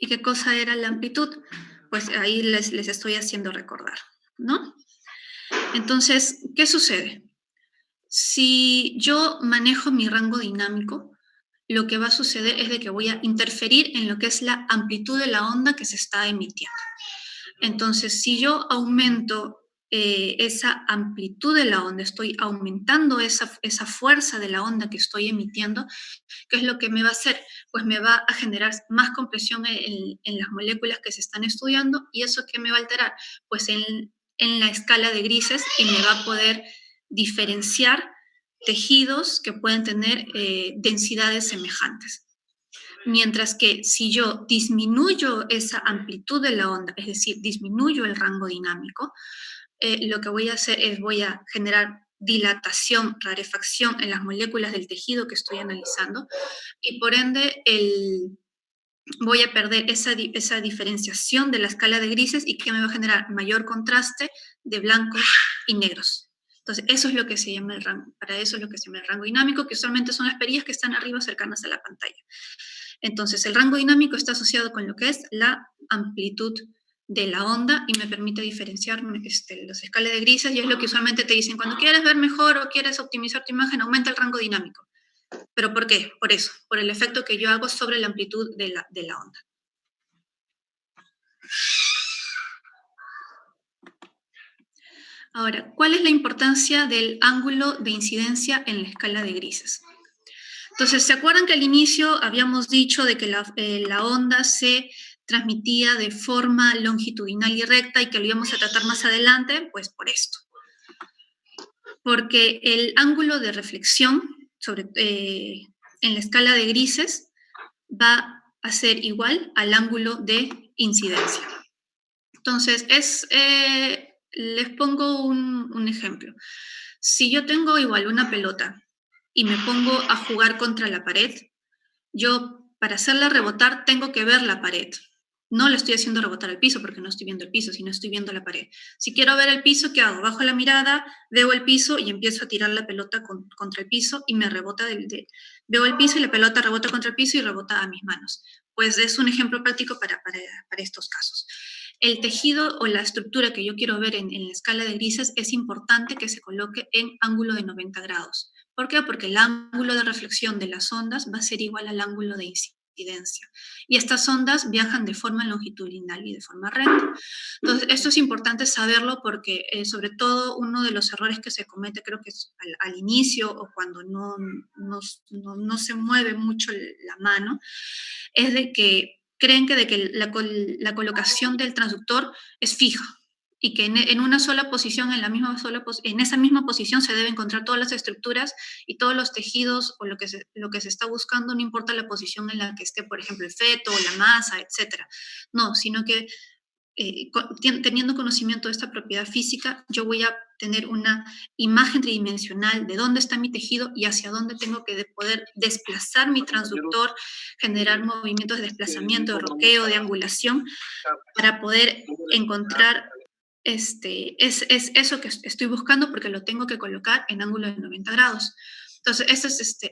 ¿Y qué cosa era la amplitud? Pues ahí les estoy haciendo recordar, ¿no? Entonces, ¿qué sucede? Si yo manejo mi rango dinámico, lo que va a suceder es de que voy a interferir en lo que es la amplitud de la onda que se está emitiendo. Entonces, si yo aumento esa amplitud de la onda, estoy aumentando esa fuerza de la onda que estoy emitiendo, ¿qué es lo que me va a hacer? Pues me va a generar más compresión en las moléculas que se están estudiando, y eso ¿qué me va a alterar? Pues en la escala de grises, y me va a poder diferenciar tejidos que pueden tener densidades semejantes. Mientras que si yo disminuyo esa amplitud de la onda, es decir, disminuyo el rango dinámico, lo que voy a hacer es voy a generar dilatación, rarefacción en las moléculas del tejido que estoy analizando, y por ende voy a perder esa diferenciación de la escala de grises, y que me va a generar mayor contraste de blancos y negros. Entonces, eso es lo que se llama el rango. Para eso es lo que se llama el rango dinámico, que usualmente son las perillas que están arriba cercanas a la pantalla. Entonces, el rango dinámico está asociado con lo que es la amplitud de la onda y me permite diferenciar las escalas de grises, y es lo que usualmente te dicen, cuando quieres ver mejor o quieres optimizar tu imagen, aumenta el rango dinámico. ¿Pero por qué? Por eso, por el efecto que yo hago sobre la amplitud de la onda. Ahora, ¿cuál es la importancia del ángulo de incidencia en la escala de grises? Entonces, ¿se acuerdan que al inicio habíamos dicho de que la onda se transmitía de forma longitudinal y recta y que lo íbamos a tratar más adelante? Pues por esto. Porque el ángulo de reflexión en la escala de grises va a ser igual al ángulo de incidencia. Entonces, les pongo un ejemplo. Si yo tengo igual una pelota y me pongo a jugar contra la pared, yo para hacerla rebotar tengo que ver la pared. No la estoy haciendo rebotar al piso porque no estoy viendo el piso, sino estoy viendo la pared. Si quiero ver el piso, ¿qué hago? Bajo la mirada, veo el piso y empiezo a tirar la pelota contra el piso y me rebota veo el piso y la pelota rebota contra el piso y rebota a mis manos. Pues es un ejemplo práctico para estos casos. El tejido o la estructura que yo quiero ver en la escala de grises es importante que se coloque en ángulo de 90 grados. ¿Por qué? Porque el ángulo de reflexión de las ondas va a ser igual al ángulo de incidencia. incidencia. Y estas ondas viajan de forma longitudinal y de forma recta. Entonces, esto es importante saberlo porque, sobre todo, uno de los errores que se comete, creo que es al inicio o cuando no se mueve mucho la mano, es de que creen que la colocación del transductor es fija y que en una sola posición, en esa misma posición se deben encontrar todas las estructuras y todos los tejidos o lo que se está buscando, no importa la posición en la que esté, por ejemplo, el feto o la masa, etc. No, sino que teniendo conocimiento de esta propiedad física, yo voy a tener una imagen tridimensional de dónde está mi tejido y hacia dónde tengo que poder desplazar mi transductor, generar movimientos de desplazamiento, de roqueo, de angulación, para poder encontrar es eso que estoy buscando, porque lo tengo que colocar en ángulo de 90 grados. Entonces,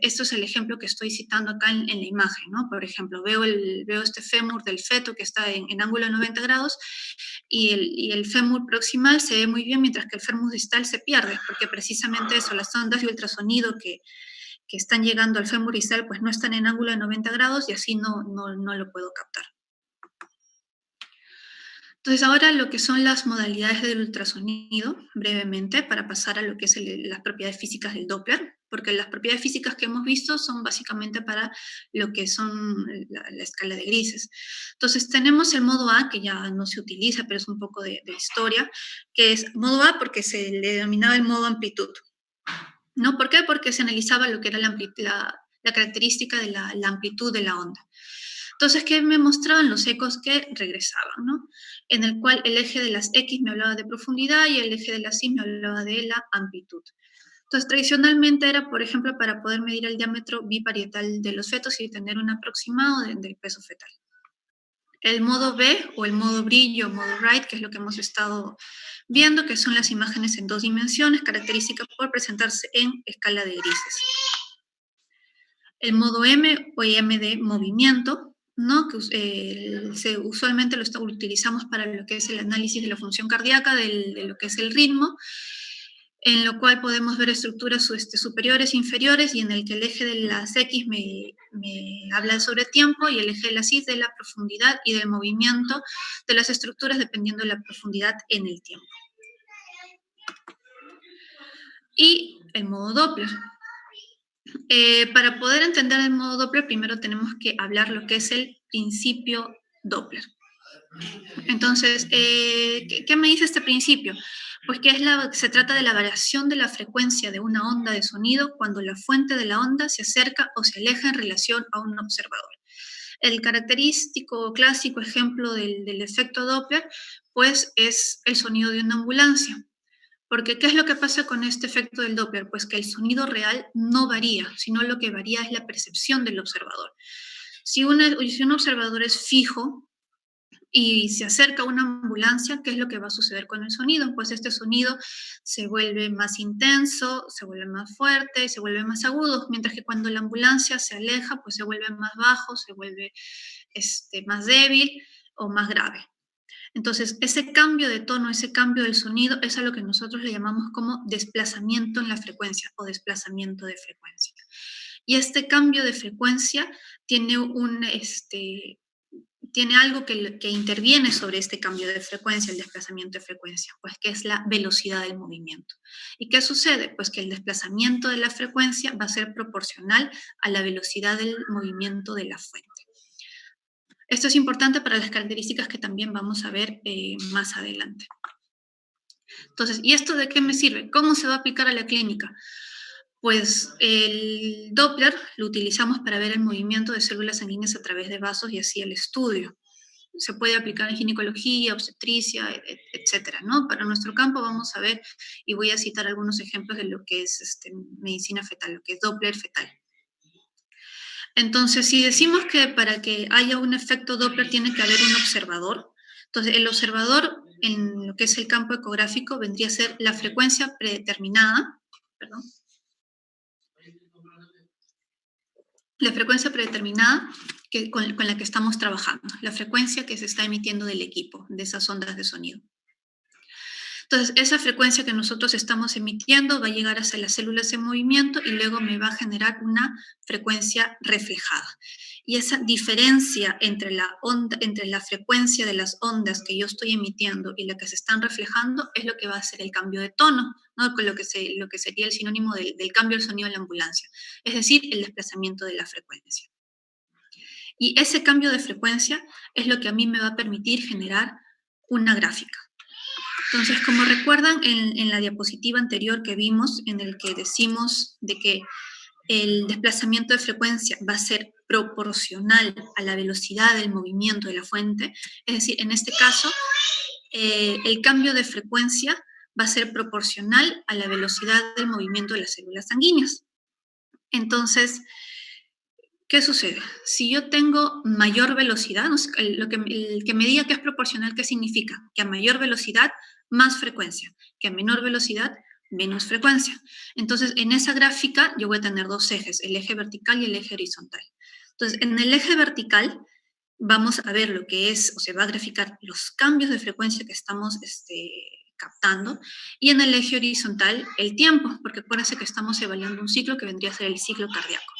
esto es el ejemplo que estoy citando acá en la imagen, ¿no? Por ejemplo, veo este fémur del feto que está en ángulo de 90 grados y el fémur proximal se ve muy bien, mientras que el fémur distal se pierde, porque precisamente eso, las ondas de ultrasonido que están llegando al fémur distal, pues no están en ángulo de 90 grados y así no lo puedo captar. Entonces, ahora lo que son las modalidades del ultrasonido, brevemente, para pasar a lo que es las propiedades físicas del Doppler, porque las propiedades físicas que hemos visto son básicamente para lo que son la escala de grises. Entonces, tenemos el modo A, que ya no se utiliza, pero es un poco de historia, que es modo A porque se le denominaba el modo amplitud, ¿no? ¿Por qué? Porque se analizaba lo que era la característica de la amplitud de la onda. Entonces, ¿qué me mostraban los ecos que regresaban, ¿no? En el cual el eje de las X me hablaba de profundidad y el eje de las Y me hablaba de la amplitud. Entonces, tradicionalmente era, por ejemplo, para poder medir el diámetro biparietal de los fetos y tener un aproximado del peso fetal. El modo B, o el modo brillo, modo Wright, que es lo que hemos estado viendo, que son las imágenes en 2 dimensiones, características por presentarse en escala de grises. El modo M, o M de movimiento, ¿no? Que usualmente lo utilizamos para lo que es el análisis de la función cardíaca, de lo que es el ritmo, en lo cual podemos ver estructuras superiores e inferiores, y en el que el eje de las X me habla sobre tiempo y el eje de las Y de la profundidad y del movimiento de las estructuras dependiendo de la profundidad en el tiempo. Y el modo Doppler. Para poder entender el modo Doppler, primero tenemos que hablar lo que es el principio Doppler. Entonces, ¿qué me dice este principio? Pues que se trata de la variación de la frecuencia de una onda de sonido cuando la fuente de la onda se acerca o se aleja en relación a un observador. El característico clásico ejemplo del efecto Doppler, pues es el sonido de una ambulancia. Porque, ¿qué es lo que pasa con este efecto del Doppler? Pues que el sonido real no varía, sino lo que varía es la percepción del observador. Si un observador es fijo y se acerca a una ambulancia, ¿qué es lo que va a suceder con el sonido? Pues este sonido se vuelve más intenso, se vuelve más fuerte, se vuelve más agudo, mientras que cuando la ambulancia se aleja, pues se vuelve más bajo, se vuelve más débil o más grave. Entonces, ese cambio de tono, ese cambio del sonido, es a lo que nosotros le llamamos como desplazamiento en la frecuencia o desplazamiento de frecuencia. Y este cambio de frecuencia tiene tiene algo que interviene sobre este cambio de frecuencia, el desplazamiento de frecuencia, pues que es la velocidad del movimiento. ¿Y qué sucede? Pues que el desplazamiento de la frecuencia va a ser proporcional a la velocidad del movimiento de la fuente. Esto es importante para las características que también vamos a ver más adelante. Entonces, ¿y esto de qué me sirve? ¿Cómo se va a aplicar a la clínica? Pues el Doppler lo utilizamos para ver el movimiento de células sanguíneas a través de vasos y así el estudio. Se puede aplicar en ginecología, obstetricia, etcétera, ¿no? Para nuestro campo vamos a ver, y voy a citar algunos ejemplos de lo que es medicina fetal, lo que es Doppler fetal. Entonces, si decimos que para que haya un efecto Doppler tiene que haber un observador, entonces el observador en lo que es el campo ecográfico vendría a ser la frecuencia predeterminada, la frecuencia predeterminada con la que estamos trabajando, la frecuencia que se está emitiendo del equipo, de esas ondas de sonido. Entonces, esa frecuencia que nosotros estamos emitiendo va a llegar hacia las células en movimiento y luego me va a generar una frecuencia reflejada. Y esa diferencia entre la frecuencia de las ondas que yo estoy emitiendo y la que se están reflejando es lo que va a hacer el cambio de tono, ¿no? Lo que sería el sinónimo del cambio del sonido en la ambulancia, es decir, el desplazamiento de la frecuencia. Y ese cambio de frecuencia es lo que a mí me va a permitir generar una gráfica. Entonces, como recuerdan en la diapositiva anterior que vimos, en el que decimos de que el desplazamiento de frecuencia va a ser proporcional a la velocidad del movimiento de la fuente, es decir, en este caso, el cambio de frecuencia va a ser proporcional a la velocidad del movimiento de las células sanguíneas. Entonces, ¿qué sucede? Si yo tengo mayor velocidad, el que me diga que es proporcional, ¿qué significa? Que a mayor velocidad, más frecuencia, que a menor velocidad, menos frecuencia. Entonces, en esa gráfica yo voy a tener dos ejes, el eje vertical y el eje horizontal. Entonces, en el eje vertical vamos a ver lo que es, o se va a graficar los cambios de frecuencia que estamos captando, y en el eje horizontal el tiempo, porque acuérdense que estamos evaluando un ciclo que vendría a ser el ciclo cardíaco.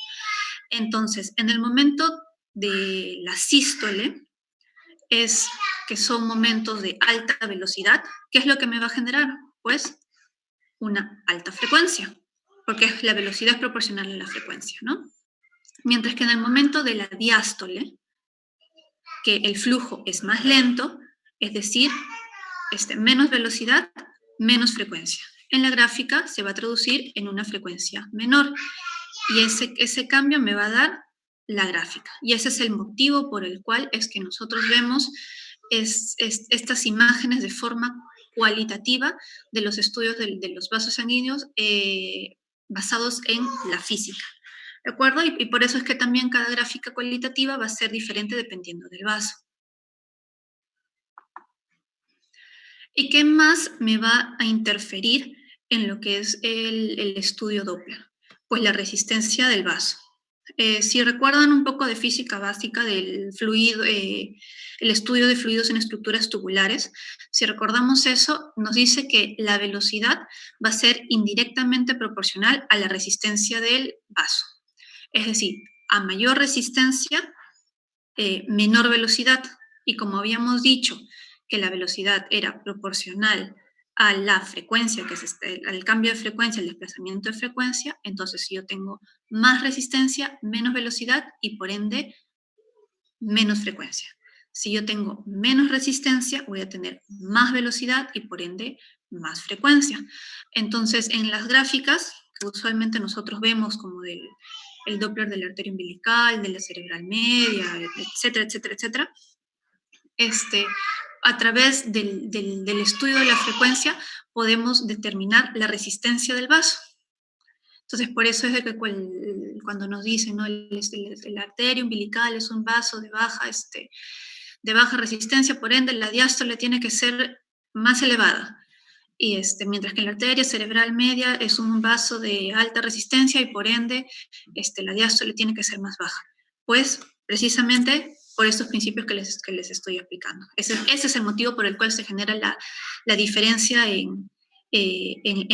Entonces, en el momento de la sístole, es que son momentos de alta velocidad. ¿Qué es lo que me va a generar? Pues una alta frecuencia, porque la velocidad es proporcional a la frecuencia, ¿no? Mientras que en el momento de la diástole, que el flujo es más lento, es decir, menos velocidad, menos frecuencia. En la gráfica se va a traducir en una frecuencia menor, y ese cambio me va a dar la gráfica. Y ese es el motivo por el cual es que nosotros vemos estas imágenes de forma cualitativa de los estudios de los vasos sanguíneos basados en la física. ¿De acuerdo? Y por eso es que también cada gráfica cualitativa va a ser diferente dependiendo del vaso. ¿Y qué más me va a interferir en lo que es el estudio Doppler? Pues la resistencia del vaso. Si recuerdan un poco de física básica del fluido, el estudio de fluidos en estructuras tubulares, si recordamos eso, nos dice que la velocidad va a ser indirectamente proporcional a la resistencia del vaso. Es decir, a mayor resistencia, menor velocidad. Y como habíamos dicho que la velocidad era proporcional a la frecuencia, al cambio de frecuencia, el desplazamiento de frecuencia, entonces si yo tengo más resistencia, menos velocidad y por ende menos frecuencia. Si yo tengo menos resistencia, voy a tener más velocidad y por ende más frecuencia. Entonces, en las gráficas que usualmente nosotros vemos como el Doppler de la arteria umbilical, de la cerebral media, etcétera, etcétera, etcétera, a través del estudio de la frecuencia podemos determinar la resistencia del vaso. Entonces, por eso es de que cuando nos dicen, ¿no? La arteria umbilical es un vaso de baja resistencia, por ende la diástole tiene que ser más elevada. Y mientras que la arteria cerebral media es un vaso de alta resistencia y por ende la diástole tiene que ser más baja. Pues precisamente por estos principios que les estoy explicando. Ese es el motivo por el cual se genera la diferencia en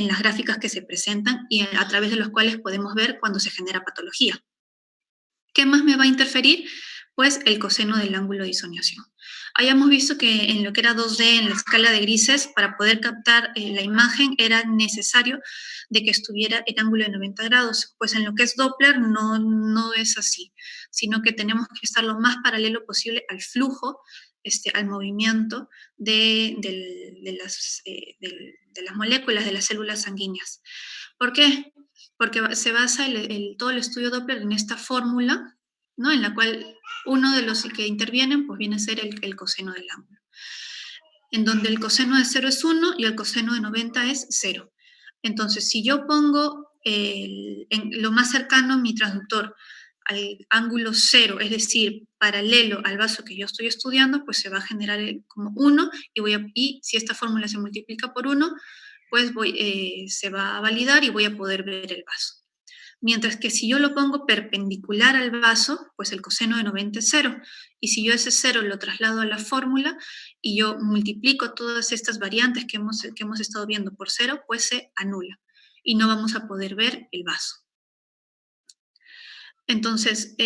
las gráficas que se presentan y a través de los cuales podemos ver cuando se genera patología. ¿Qué más me va a interferir? Pues el coseno del ángulo de disoniación. Hayamos visto que en lo que era 2D, en la escala de grises, para poder captar la imagen era necesario de que estuviera en ángulo de 90 grados. Pues en lo que es Doppler no es así, sino que tenemos que estar lo más paralelo posible al flujo, al movimiento de las moléculas, de las células sanguíneas. ¿Por qué? Porque se basa todo el estudio Doppler en esta fórmula, ¿no? En la cual uno de los que intervienen pues viene a ser el coseno del ángulo, en donde el coseno de 0 es 1 y el coseno de 90 es 0. Entonces, si yo pongo lo más cercano mi transductor al ángulo 0, es decir, paralelo al vaso que yo estoy estudiando, pues se va a generar como 1 y si esta fórmula se multiplica por 1, pues se va a validar y voy a poder ver el vaso. Mientras que si yo lo pongo perpendicular al vaso, pues el coseno de 90 es 0. Y si yo ese 0 lo traslado a la fórmula y yo multiplico todas estas variantes que hemos estado viendo por 0, pues se anula. Y no vamos a poder ver el vaso. Entonces,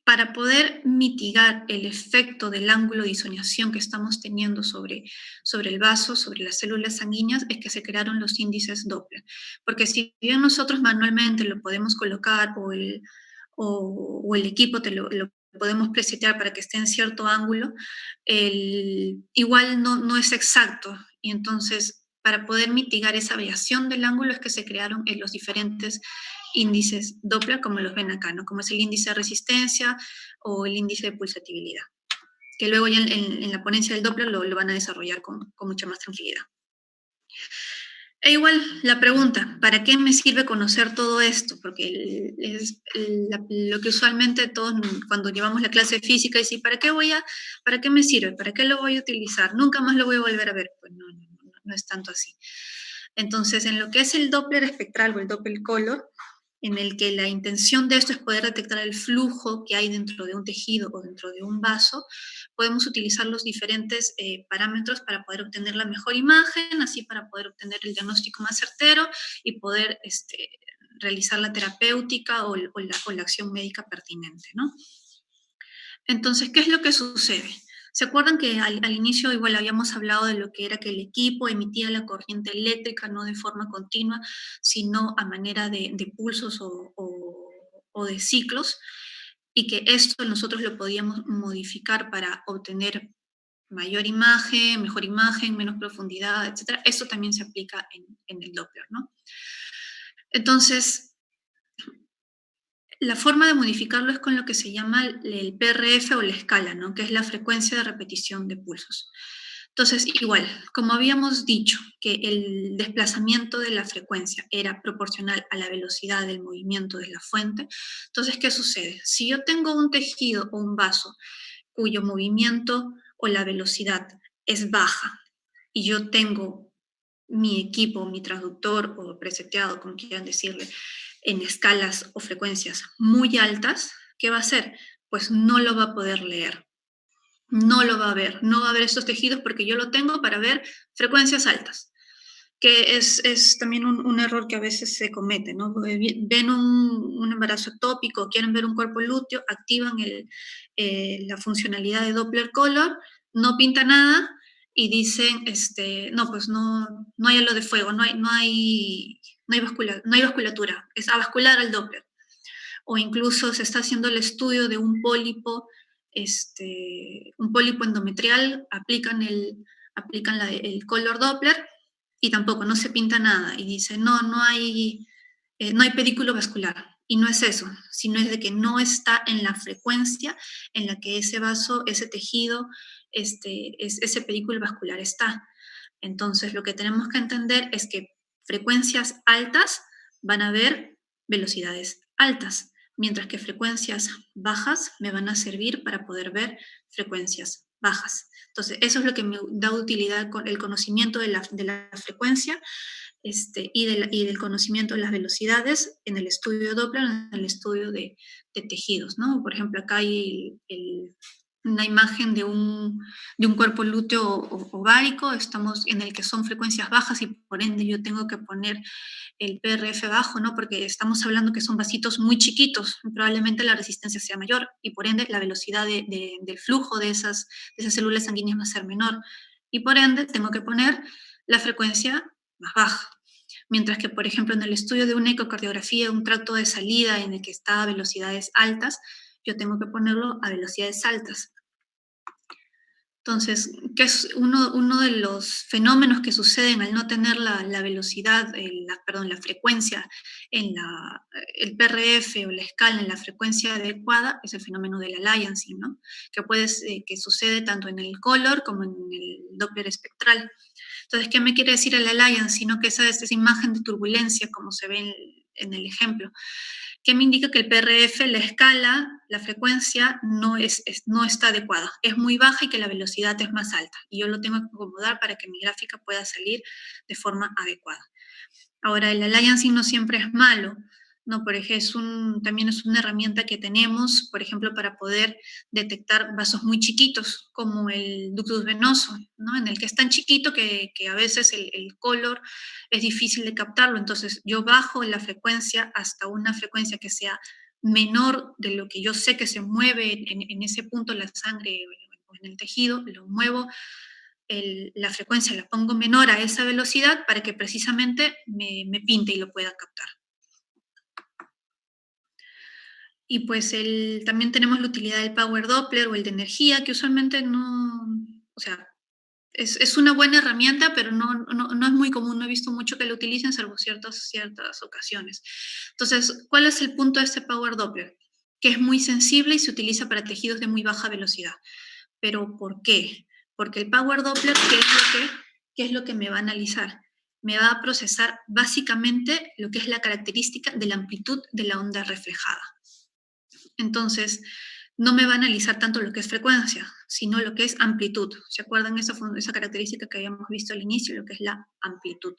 para poder mitigar el efecto del ángulo de disoniación que estamos teniendo sobre el vaso, sobre las células sanguíneas, es que se crearon los índices Doppler. Porque si bien nosotros manualmente lo podemos colocar o el equipo lo podemos presetear para que esté en cierto ángulo, igual no es exacto. Y entonces, para poder mitigar esa variación del ángulo es que se crearon los diferentes índices Doppler, como los ven acá, ¿no? Como es el índice de resistencia o el índice de pulsatividad, que luego ya en la ponencia del Doppler lo van a desarrollar con mucha más tranquilidad. E igual, la pregunta, ¿para qué me sirve conocer todo esto? Porque lo que usualmente todos cuando llevamos la clase de física es, ¿para qué me sirve? ¿Para qué lo voy a utilizar? ¿Nunca más lo voy a volver a ver? Pues no es tanto así. Entonces, en lo que es el Doppler espectral o el Doppler color, en el que la intención de esto es poder detectar el flujo que hay dentro de un tejido o dentro de un vaso, podemos utilizar los diferentes parámetros para poder obtener la mejor imagen, así para poder obtener el diagnóstico más certero y poder realizar la terapéutica o la acción médica pertinente, ¿no? Entonces, ¿qué es lo que sucede? ¿Se acuerdan que al inicio igual habíamos hablado de lo que era que el equipo emitía la corriente eléctrica no de forma continua, sino a manera de pulsos o de ciclos? Y que esto nosotros lo podíamos modificar para obtener mayor imagen, mejor imagen, menos profundidad, etc. Esto también se aplica en el Doppler, ¿no? Entonces, la forma de modificarlo es con lo que se llama el PRF o la escala, ¿no? Que es la frecuencia de repetición de pulsos. Entonces, igual, como habíamos dicho, que el desplazamiento de la frecuencia era proporcional a la velocidad del movimiento de la fuente, entonces, ¿qué sucede? Si yo tengo un tejido o un vaso cuyo movimiento o la velocidad es baja y yo tengo mi equipo, mi transductor o preseteado, como quieran decirle, en escalas o frecuencias muy altas, ¿qué va a hacer? Pues no lo va a poder leer, no lo va a ver, no va a ver estos tejidos porque yo lo tengo para ver frecuencias altas, que es también un error que a veces se comete, ¿no? Ven un embarazo ectópico, quieren ver un cuerpo lúteo, activan la funcionalidad de Doppler color, no pinta nada y dicen, no, pues no hay halo de fuego, no hay vasculatura, es avascular al Doppler. O incluso se está haciendo el estudio de un pólipo endometrial, aplican el color Doppler y tampoco, no se pinta nada. Y dice, no hay pedículo vascular. Y no es eso, sino es de que no está en la frecuencia en la que ese vaso, ese tejido, ese pedículo vascular está. Entonces, lo que tenemos que entender es que frecuencias altas van a haber velocidades altas, mientras que frecuencias bajas me van a servir para poder ver frecuencias bajas. Entonces, eso es lo que me da utilidad con el conocimiento de la frecuencia y del conocimiento de las velocidades en el estudio de Doppler, en el estudio de tejidos, ¿no? Por ejemplo, acá hay una imagen de un cuerpo lúteo ovárico, estamos en el que son frecuencias bajas y por ende yo tengo que poner el PRF bajo, ¿no? Porque estamos hablando que son vasitos muy chiquitos, probablemente la resistencia sea mayor y por ende la velocidad del flujo de esas células sanguíneas va a ser menor y por ende tengo que poner la frecuencia más baja. Mientras que, por ejemplo, en el estudio de una ecocardiografía, un tracto de salida en el que está a velocidades altas, yo tengo que ponerlo a velocidades altas. Entonces, ¿qué es uno de los fenómenos que suceden al no tener la velocidad, la frecuencia, el PRF o la escala en la frecuencia adecuada? Es el fenómeno del aliasing, ¿no? Que sucede tanto en el color como en el Doppler espectral. Entonces, ¿qué me quiere decir el aliasing? Sino que esa imagen de turbulencia, como se ve en el ejemplo. ¿Qué me indica que el PRF, la escala, la frecuencia no está adecuada? Es muy baja y que la velocidad es más alta. Y yo lo tengo que acomodar para que mi gráfica pueda salir de forma adecuada. Ahora, el aliasing no siempre es malo. ¿no? Por ejemplo, también es una herramienta que tenemos, por ejemplo, para poder detectar vasos muy chiquitos, como el ductus venoso, ¿no? En el que es tan chiquito que a veces el color es difícil de captarlo. Entonces, yo bajo la frecuencia hasta una frecuencia que sea menor de lo que yo sé que se mueve en ese punto la sangre o en el tejido, lo muevo, la frecuencia la pongo menor a esa velocidad para que precisamente me pinte y lo pueda captar. Y pues también tenemos la utilidad del Power Doppler o el de energía, que usualmente no, o sea, es una buena herramienta, pero no es muy común, no he visto mucho que lo utilicen, salvo ciertas ocasiones. Entonces, ¿cuál es el punto de este Power Doppler? Que es muy sensible y se utiliza para tejidos de muy baja velocidad. ¿Pero por qué? Porque el Power Doppler, ¿qué es lo que me va a analizar? Me va a procesar básicamente lo que es la característica de la amplitud de la onda reflejada. Entonces, no me va a analizar tanto lo que es frecuencia, sino lo que es amplitud. ¿Se acuerdan esa característica que habíamos visto al inicio, lo que es la amplitud?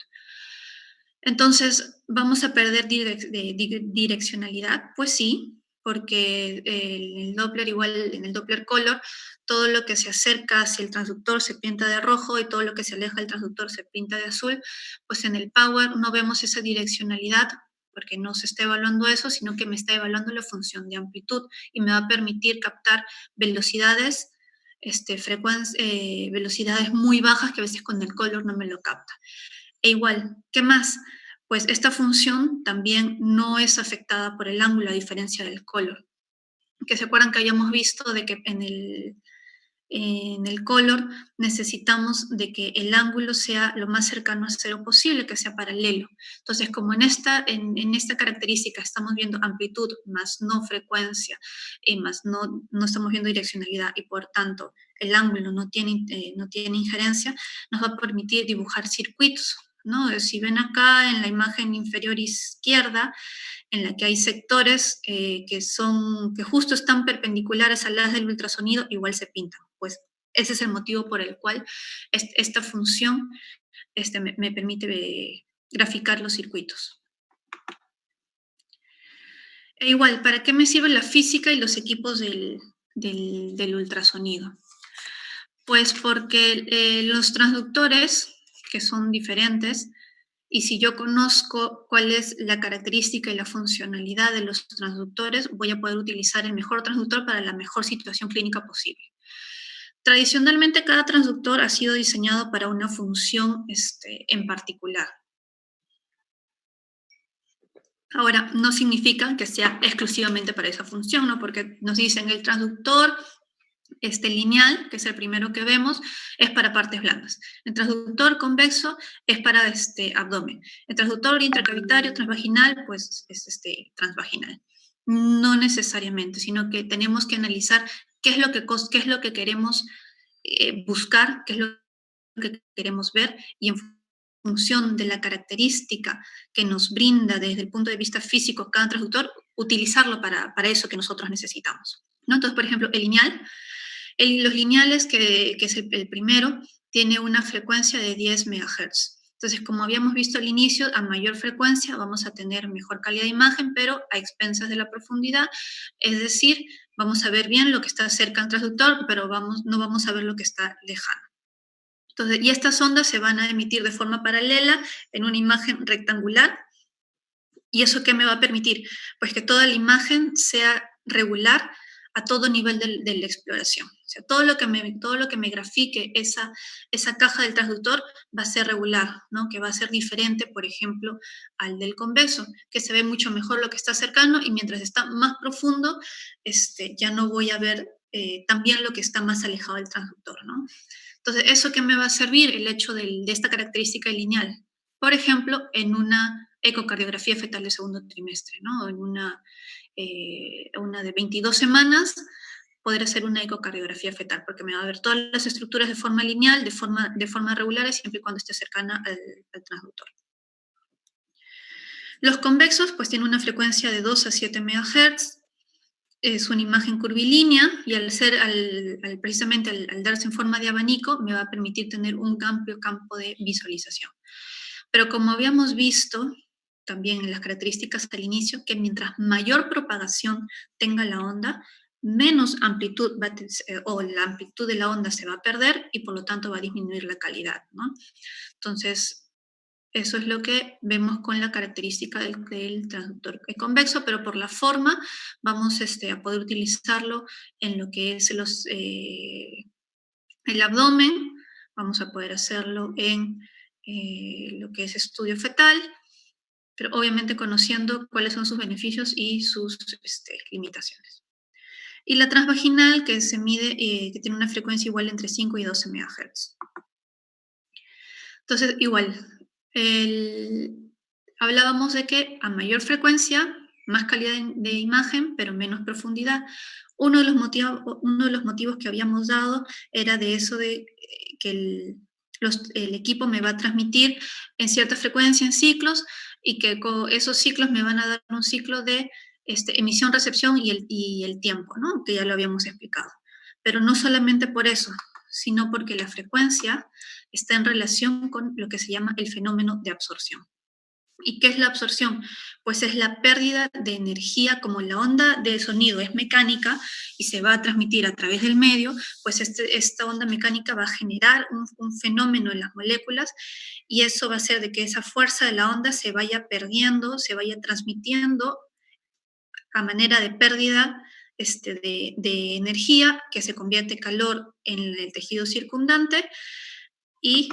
Entonces, ¿vamos a perder direccionalidad? Pues sí, porque el Doppler, igual en el Doppler Color, todo lo que se acerca hacia el transductor se pinta de rojo y todo lo que se aleja del transductor se pinta de azul. Pues en el Power no vemos esa direccionalidad, porque no se está evaluando eso, sino que me está evaluando la función de amplitud y me va a permitir captar velocidades, velocidades muy bajas que a veces con el color no me lo capta. E igual, ¿qué más? Pues esta función también no es afectada por el ángulo, a diferencia del color. Que se acuerdan que habíamos visto de que en el color necesitamos de que el ángulo sea lo más cercano a cero posible, que sea paralelo. Entonces, como en esta característica estamos viendo amplitud más no frecuencia y más no estamos viendo direccionalidad y por tanto el ángulo no tiene injerencia, nos va a permitir dibujar circuitos, ¿no? Si ven acá en la imagen inferior izquierda, en la que hay sectores que justo están perpendiculares a las del ultrasonido, igual se pintan. Pues ese es el motivo por el cual esta función me permite graficar los circuitos. E igual, ¿para qué me sirve la física y los equipos del ultrasonido? Pues porque los transductores, que son diferentes, y si yo conozco cuál es la característica y la funcionalidad de los transductores, voy a poder utilizar el mejor transductor para la mejor situación clínica posible. Tradicionalmente, cada transductor ha sido diseñado para una función en particular. Ahora, no significa que sea exclusivamente para esa función, ¿no? Porque nos dicen el transductor lineal, que es el primero que vemos, es para partes blandas. El transductor convexo es para abdomen. El transductor intracavitario transvaginal, pues es transvaginal. No necesariamente, sino que tenemos que analizar qué es lo que queremos buscar, qué es lo que queremos ver, y en función de la característica que nos brinda desde el punto de vista físico cada transductor, utilizarlo para eso que nosotros necesitamos, ¿no? Entonces, por ejemplo, el lineal, los lineales, que es el primero, tiene una frecuencia de 10 MHz. Entonces, como habíamos visto al inicio, a mayor frecuencia vamos a tener mejor calidad de imagen, pero a expensas de la profundidad. Es decir, vamos a ver bien lo que está cerca del transductor, pero no vamos a ver lo que está lejano. Entonces, y estas ondas se van a emitir de forma paralela en una imagen rectangular. ¿Y eso qué me va a permitir? Pues que toda la imagen sea regular a todo nivel de la exploración. O sea, todo lo que me grafique esa caja del transductor va a ser regular, ¿no? Que va a ser diferente, por ejemplo, al del convexo, que se ve mucho mejor lo que está cercano, y mientras está más profundo, ya no voy a ver tan bien lo que está más alejado del transductor, ¿no? Entonces, ¿eso qué me va a servir? El hecho de esta característica lineal. Por ejemplo, en una ecocardiografía fetal de segundo trimestre, ¿no? En una de 22 semanas, poder hacer una ecocardiografía fetal, porque me va a ver todas las estructuras de forma lineal, de forma regular, siempre y cuando esté cercana al transductor. Los convexos, pues, tienen una frecuencia de 2 a 7 MHz, es una imagen curvilínea, y precisamente al darse en forma de abanico, me va a permitir tener un amplio campo de visualización. Pero como habíamos visto, también en las características al inicio, que mientras mayor propagación tenga la onda, menos amplitud o la amplitud de la onda se va a perder y por lo tanto va a disminuir la calidad, ¿no? Entonces, eso es lo que vemos con la característica del transductor convexo, pero por la forma vamos a poder utilizarlo en lo que es el abdomen, vamos a poder hacerlo en lo que es estudio fetal, pero obviamente conociendo cuáles son sus beneficios y sus limitaciones. Y la transvaginal, que se mide, que tiene una frecuencia igual entre 5 y 12 MHz. Entonces, igual, hablábamos de que a mayor frecuencia, más calidad de imagen, pero menos profundidad. Uno de los motivos que habíamos dado era de eso de que el equipo me va a transmitir en cierta frecuencia, en ciclos, y que con esos ciclos me van a dar un ciclo de emisión, recepción y el tiempo, ¿no? Que ya lo habíamos explicado. Pero no solamente por eso, sino porque la frecuencia está en relación con lo que se llama el fenómeno de absorción. ¿Y qué es la absorción? Pues es la pérdida de energía, como la onda de sonido es mecánica y se va a transmitir a través del medio, pues esta onda mecánica va a generar un fenómeno en las moléculas y eso va a hacer de que esa fuerza de la onda se vaya perdiendo, se vaya transmitiendo a manera de pérdida de energía, que se convierte en calor en el tejido circundante y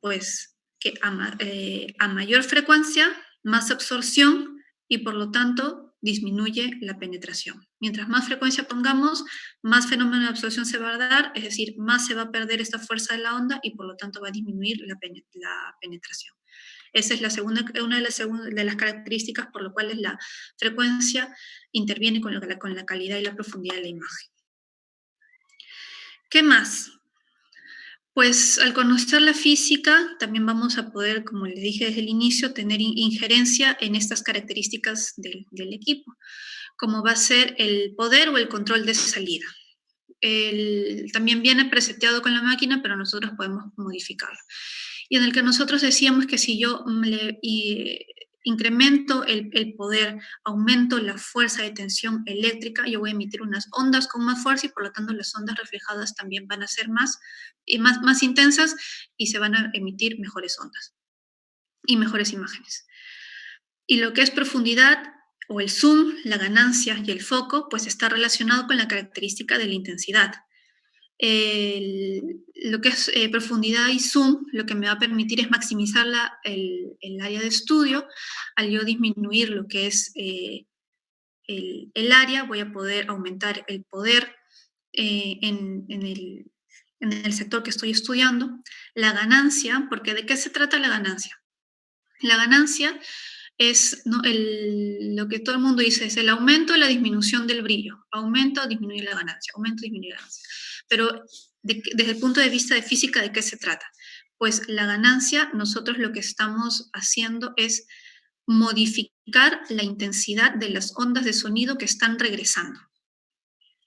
pues que a mayor frecuencia, más absorción y por lo tanto disminuye la penetración. Mientras más frecuencia pongamos, más fenómeno de absorción se va a dar, es decir, más se va a perder esta fuerza de la onda y por lo tanto va a disminuir la penetración. Esa es una de las características por las cuales la frecuencia interviene con la calidad y la profundidad de la imagen. ¿Qué más? Pues al conocer la física, también vamos a poder, como les dije desde el inicio, tener injerencia en estas características del equipo, como va a ser el poder o el control de salida. También viene preseteado con la máquina, pero nosotros podemos modificarlo. Y en el que nosotros decíamos que si yo incremento el poder, aumento la fuerza de tensión eléctrica, yo voy a emitir unas ondas con más fuerza y por lo tanto las ondas reflejadas también van a ser más intensas y se van a emitir mejores ondas y mejores imágenes. Y lo que es profundidad o el zoom, la ganancia y el foco, pues está relacionado con la característica de la intensidad. Lo que es profundidad y zoom, lo que me va a permitir es maximizar el área de estudio. Al yo disminuir lo que es el área, voy a poder aumentar el poder en el sector que estoy estudiando. La ganancia, porque ¿de qué se trata la ganancia? La ganancia es lo que todo el mundo dice, es el aumento o la disminución del brillo. Aumenta o disminuye la ganancia, aumenta o disminuye la ganancia. Pero desde el punto de vista de física, ¿de qué se trata? Pues la ganancia, nosotros lo que estamos haciendo es modificar la intensidad de las ondas de sonido que están regresando.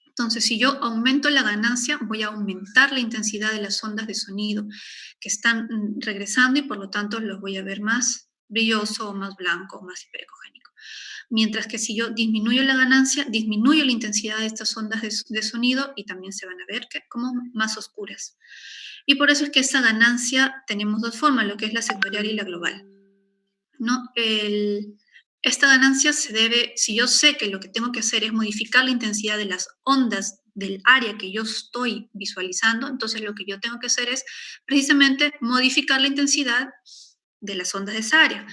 Entonces, si yo aumento la ganancia, voy a aumentar la intensidad de las ondas de sonido que están regresando y por lo tanto los voy a ver más brilloso, más blanco, más hiperecogénico. Mientras que si yo disminuyo la ganancia, disminuyo la intensidad de estas ondas de sonido y también se van a ver como más oscuras. Y por eso es que esa ganancia tenemos dos formas, lo que es la sectorial y la global, ¿no? Esta ganancia se debe, si yo sé que lo que tengo que hacer es modificar la intensidad de las ondas del área que yo estoy visualizando, entonces lo que yo tengo que hacer es precisamente modificar la intensidad de las ondas de esa área.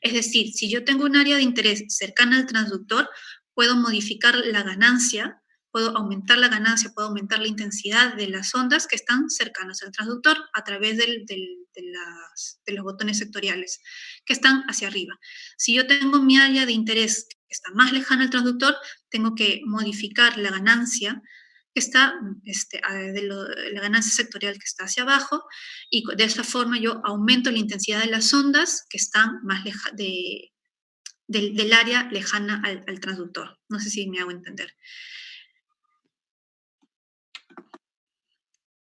Es decir, si yo tengo un área de interés cercana al transductor, puedo modificar la ganancia, puedo aumentar la ganancia, puedo aumentar la intensidad de las ondas que están cercanas al transductor a través de los botones sectoriales que están hacia arriba. Si yo tengo mi área de interés que está más lejana al transductor, tengo que modificar la ganancia que está, la ganancia sectorial que está hacia abajo, y de esa forma yo aumento la intensidad de las ondas que están más del área lejana al transductor. No sé si me hago entender.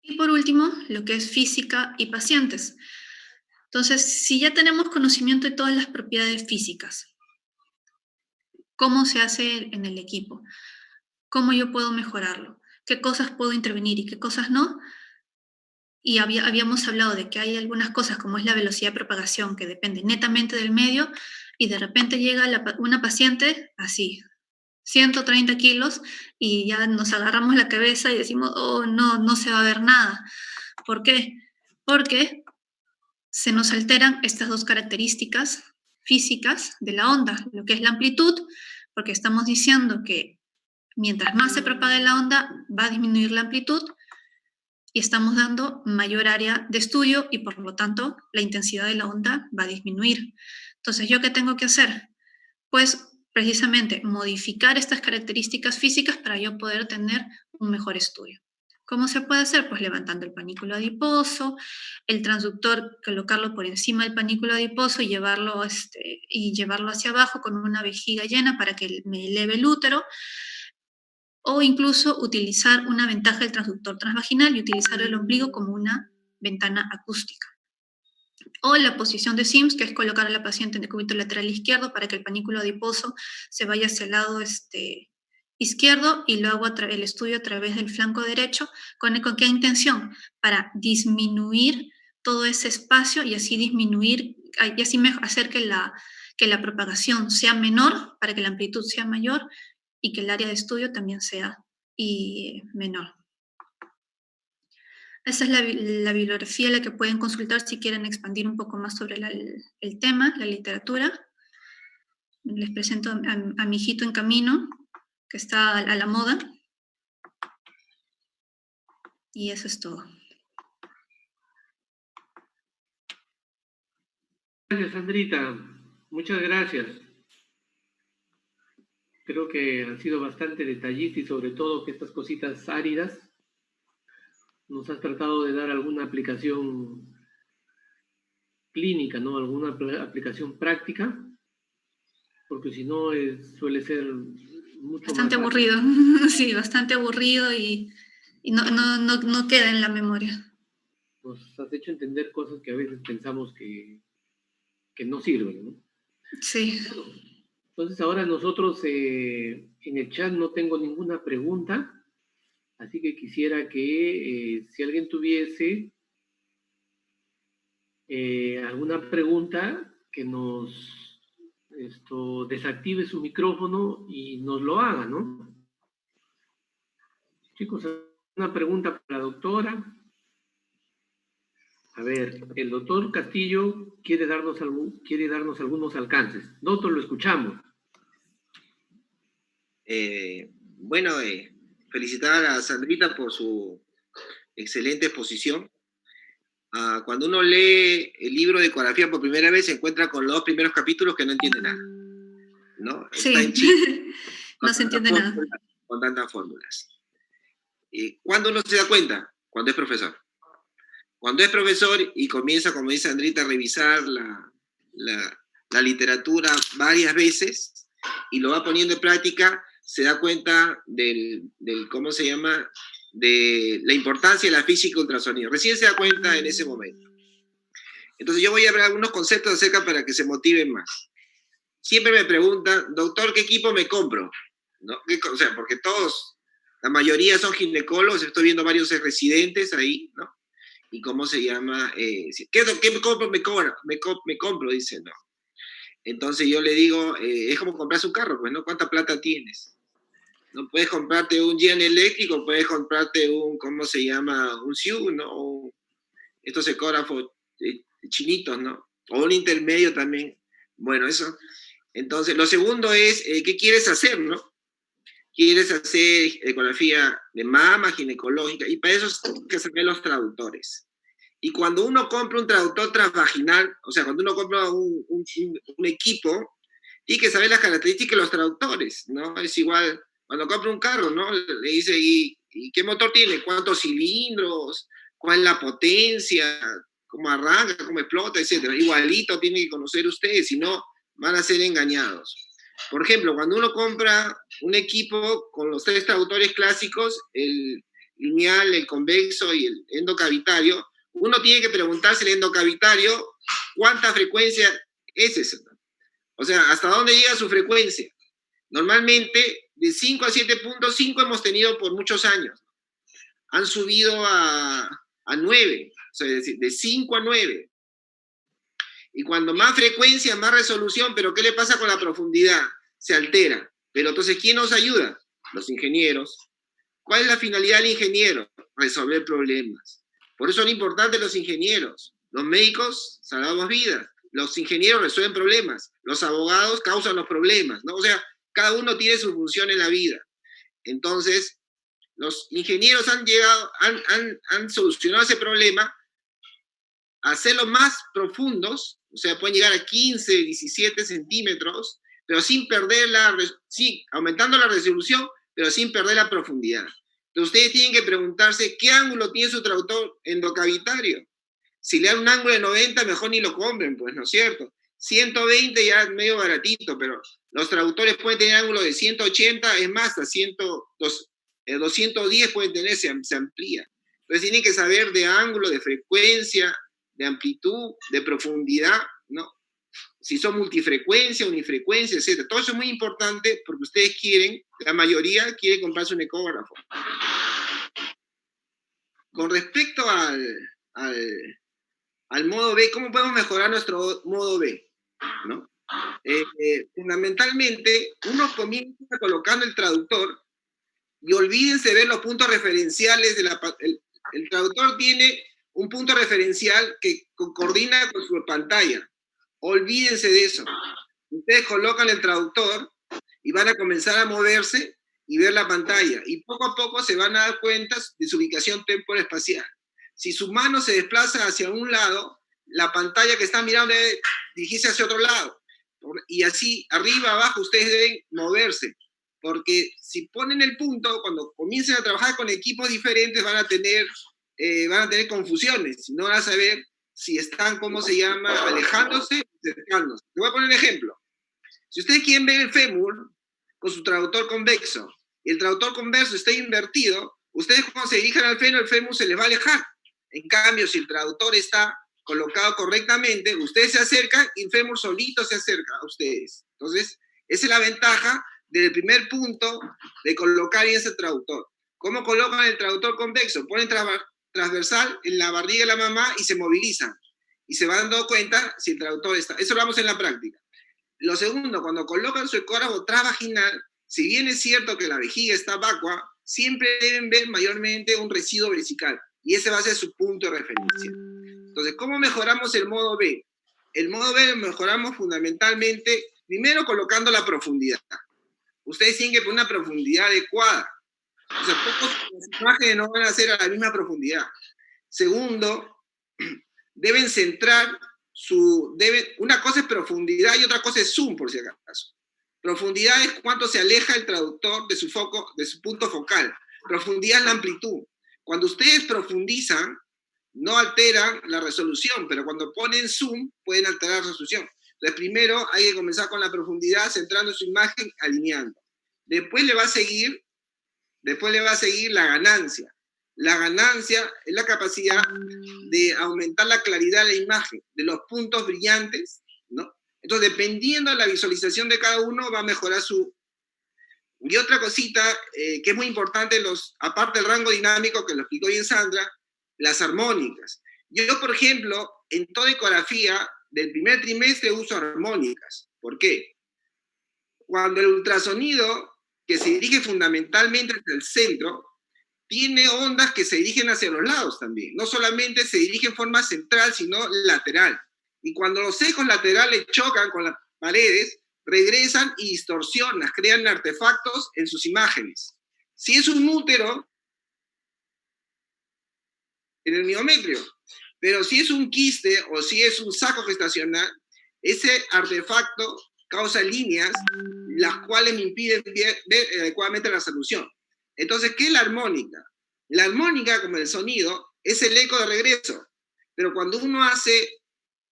Y por último, lo que es física y pacientes. Entonces, si ya tenemos conocimiento de todas las propiedades físicas, ¿cómo se hace en el equipo? ¿Cómo yo puedo mejorarlo? ¿Qué cosas puedo intervenir y qué cosas no? Y habíamos hablado de que hay algunas cosas como es la velocidad de propagación que depende netamente del medio y de repente llega una paciente así, 130 kilos y ya nos agarramos la cabeza y decimos, oh, no, no se va a ver nada. ¿Por qué? Porque se nos alteran estas dos características físicas de la onda, lo que es la amplitud, porque estamos diciendo que mientras más se propague la onda, va a disminuir la amplitud y estamos dando mayor área de estudio y por lo tanto la intensidad de la onda va a disminuir. Entonces, ¿yo qué tengo que hacer? Pues precisamente modificar estas características físicas para yo poder tener un mejor estudio. ¿Cómo se puede hacer? Pues levantando el panículo adiposo, el transductor, colocarlo por encima del panículo adiposo y llevarlo hacia abajo con una vejiga llena para que me eleve el útero, o incluso utilizar una ventaja del transductor transvaginal y utilizar el ombligo como una ventana acústica. O la posición de Sims, que es colocar a la paciente en decúbito lateral izquierdo para que el panículo adiposo se vaya hacia el lado izquierdo y luego el estudio a través del flanco derecho. ¿Con qué intención? Para disminuir todo ese espacio y así hacer que la propagación sea menor, para que la amplitud sea mayor y que el área de estudio también sea menor. Esa es la bibliografía la que pueden consultar si quieren expandir un poco más sobre el tema, la literatura. Les presento a mi hijito en camino, que está a la moda. Y eso es todo. Gracias, Sandrita. Muchas gracias. Creo que han sido bastante detallistas y sobre todo que estas cositas áridas nos has tratado de dar alguna aplicación clínica, ¿no? Alguna aplicación práctica, porque si no suele ser mucho bastante más aburrido, sí, bastante aburrido y no queda en la memoria. Nos has hecho entender cosas que a veces pensamos que no sirven, ¿no? Sí. Entonces ahora nosotros en el chat no tengo ninguna pregunta, así que quisiera que si alguien tuviese alguna pregunta, que nos desactive su micrófono y nos lo haga, ¿no? Chicos, una pregunta para la doctora. A ver, el doctor Castillo quiere darnos algunos alcances. Doctor, lo escuchamos. Bueno, felicitar a Sandrita por su excelente exposición. Cuando uno lee el libro de ecografía por primera vez, se encuentra con los dos primeros capítulos que no entiende nada, ¿no? Sí. Está en chino. No se entiende nada. Con tantas fórmulas. ¿Cuándo uno se da cuenta? Cuando es profesor. Cuando es profesor y comienza, como dice Sandrita, a revisar la literatura varias veces y lo va poniendo en práctica, se da cuenta del ¿cómo se llama?, de la importancia de la física ultrasonido. Recién se da cuenta en ese momento. Entonces yo voy a hablar algunos conceptos acerca para que se motiven más. Siempre me preguntan, doctor, ¿qué equipo me compro? ¿No? O sea, porque todos, la mayoría son ginecólogos, estoy viendo varios residentes ahí, ¿no? Y cómo se llama, ¿qué me compro? Dice, ¿no? Entonces yo le digo, es como comprarse un carro, pues, ¿no? ¿Cuánta plata tienes? No puedes comprarte un General Eléctrico, puedes comprarte ¿cómo se llama? Un Xiu, ¿no? Estos ecógrafos chinitos, ¿no? O un intermedio también. Bueno, eso. Entonces, lo segundo es, ¿qué quieres hacer, no? Quieres hacer ecografía de mama, ginecológica, y para eso hay que saber los traductores. Y cuando uno compra un traductor transvaginal, o sea, cuando uno compra un equipo, tiene que saber las características de los traductores, ¿no? Es igual, cuando compra un carro, ¿no? Le dice, ¿y qué motor tiene? ¿Cuántos cilindros? ¿Cuál es la potencia? ¿Cómo arranca? ¿Cómo explota? Etcétera. Igualito tiene que conocer ustedes, si no, van a ser engañados. Por ejemplo, cuando uno compra un equipo con los 3 traductores clásicos, el lineal, el convexo y el endocavitario, uno tiene que preguntarse el endocavitario ¿Cuánta frecuencia es esa? O sea, ¿hasta dónde llega su frecuencia? Normalmente, de 5 a 7.5 hemos tenido por muchos años. Han subido a 9, o sea, es decir, de 5 a 9. Y cuando más frecuencia, más resolución, pero ¿qué le pasa con la profundidad? Se altera. Pero entonces, ¿quién nos ayuda? Los ingenieros. ¿Cuál es la finalidad del ingeniero? Resolver problemas. Por eso son importantes los ingenieros. Los médicos salvamos vidas. Los ingenieros resuelven problemas. Los abogados causan los problemas, ¿no? O sea, cada uno tiene su función en la vida. Entonces, los ingenieros han solucionado ese problema, a hacerlo más profundos, o sea, pueden llegar a 15, 17 centímetros, pero sin perder aumentando la resolución, pero sin perder la profundidad. Entonces, ustedes tienen que preguntarse qué ángulo tiene su traductor endocavitario. Si le dan un ángulo de 90, mejor ni lo compren, pues, ¿no es cierto? 120 ya es medio baratito, pero los traductores pueden tener ángulo de 180, es más, hasta 210 pueden tener, se amplía. Entonces tienen que saber de ángulo, de frecuencia, de amplitud, de profundidad, ¿no? Si son multifrecuencia, unifrecuencia, etc. Todo eso es muy importante porque ustedes la mayoría quiere comprarse un ecógrafo. Con respecto al modo B, ¿cómo podemos mejorar nuestro modo B? ¿No? Fundamentalmente, uno comienza colocando el traductor y olvídense de ver los puntos referenciales. El traductor tiene un punto referencial que coordina con su pantalla. Olvídense de eso. Ustedes colocan el traductor y van a comenzar a moverse y ver la pantalla. Y poco a poco se van a dar cuenta de su ubicación temporal-espacial. Si su mano se desplaza hacia un lado, la pantalla que están mirando debe dirigirse hacia otro lado. Y así, arriba, abajo, ustedes deben moverse. Porque si ponen el punto, cuando comiencen a trabajar con equipos diferentes, van a tener confusiones. No van a saber si están, ¿cómo se llama?, alejándose o acercándose. Te voy a poner un ejemplo. Si ustedes quieren ver el fémur con su traductor convexo y el traductor convexo está invertido, ustedes cuando se dirijan al fémur, el fémur se les va a alejar. En cambio, si el traductor está colocado correctamente, ustedes se acercan y el fémur solito se acerca a ustedes. Entonces, esa es la ventaja del primer punto de colocar bien ese traductor. ¿Cómo colocan el traductor convexo? Ponen transversal en la barriga de la mamá y se movilizan. Y se van dando cuenta si el traductor está. Eso lo vamos en la práctica. Lo segundo, cuando colocan su ecógrafo transvaginal, si bien es cierto que la vejiga está vacua, siempre deben ver mayormente un residuo vesical. Y ese va a ser su punto de referencia. Entonces, ¿cómo mejoramos el modo B? El modo B lo mejoramos fundamentalmente, primero colocando la profundidad. Ustedes tienen que poner una profundidad adecuada. O sea, las imágenes no van a ser a la misma profundidad. Segundo, deben centrar una cosa es profundidad y otra cosa es zoom, por si acaso. Profundidad es cuánto se aleja el traductor de su punto focal. Profundidad es la amplitud. Cuando ustedes profundizan, no alteran la resolución, pero cuando ponen zoom, pueden alterar la resolución. Entonces, primero hay que comenzar con la profundidad, centrando su imagen, alineando. Después le va a seguir la ganancia. La ganancia es la capacidad de aumentar la claridad de la imagen, de los puntos brillantes, ¿no? Entonces, dependiendo de la visualización de cada uno, va a mejorar su... Y otra cosita que es muy importante, aparte del rango dinámico, que lo explicó bien Sandra, las armónicas. Yo, por ejemplo, en toda ecografía del primer trimestre uso armónicas. ¿Por qué? Cuando el ultrasonido, que se dirige fundamentalmente hacia el centro, tiene ondas que se dirigen hacia los lados también. No solamente se dirige en forma central, sino lateral. Y cuando los ecos laterales chocan con las paredes, regresan y distorsionan, crean artefactos en sus imágenes. Si es un útero, en el miometrio, pero si es un quiste o si es un saco gestacional, ese artefacto causa líneas las cuales me impiden ver adecuadamente la solución. Entonces, ¿qué es la armónica? La armónica, como el sonido, es el eco de regreso. Pero cuando uno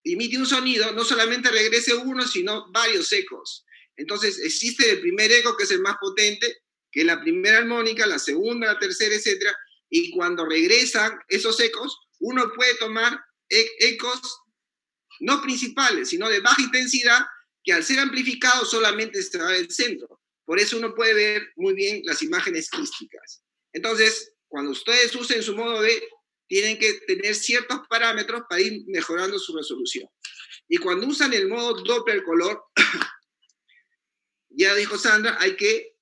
emite un sonido, no solamente regrese uno, sino varios ecos. Entonces, existe el primer eco, que es el más potente, que es la primera armónica, la segunda, la tercera, etc. Y cuando regresan esos ecos, uno puede tomar ecos no principales, sino de baja intensidad, que al ser amplificados solamente se va del centro. Por eso uno puede ver muy bien las imágenes quísticas. Entonces, cuando ustedes usen su modo B, tienen que tener ciertos parámetros para ir mejorando su resolución. Y cuando usan el modo Doppler color, ya dijo Sandra, hay que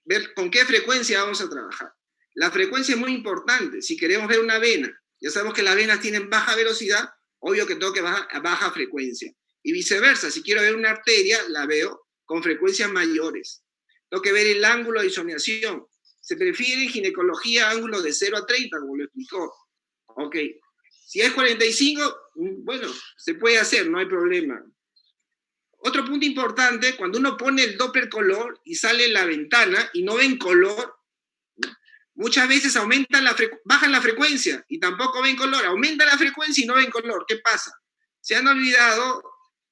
ver con qué frecuencia vamos a trabajar. La frecuencia es muy importante. Si queremos ver una vena, ya sabemos que las venas tienen baja velocidad, obvio que tengo que bajar a baja frecuencia. Y viceversa, si quiero ver una arteria, la veo con frecuencias mayores. Tengo que ver el ángulo de isomiación. Se prefiere en ginecología ángulo de 0 a 30, como lo explicó. Ok. Si es 45, bueno, se puede hacer, no hay problema. Otro punto importante, cuando uno pone el Doppler color y sale la ventana y no ven color, muchas veces bajan la frecuencia y tampoco ven color. Aumenta la frecuencia y no ven color. ¿Qué pasa? Se han olvidado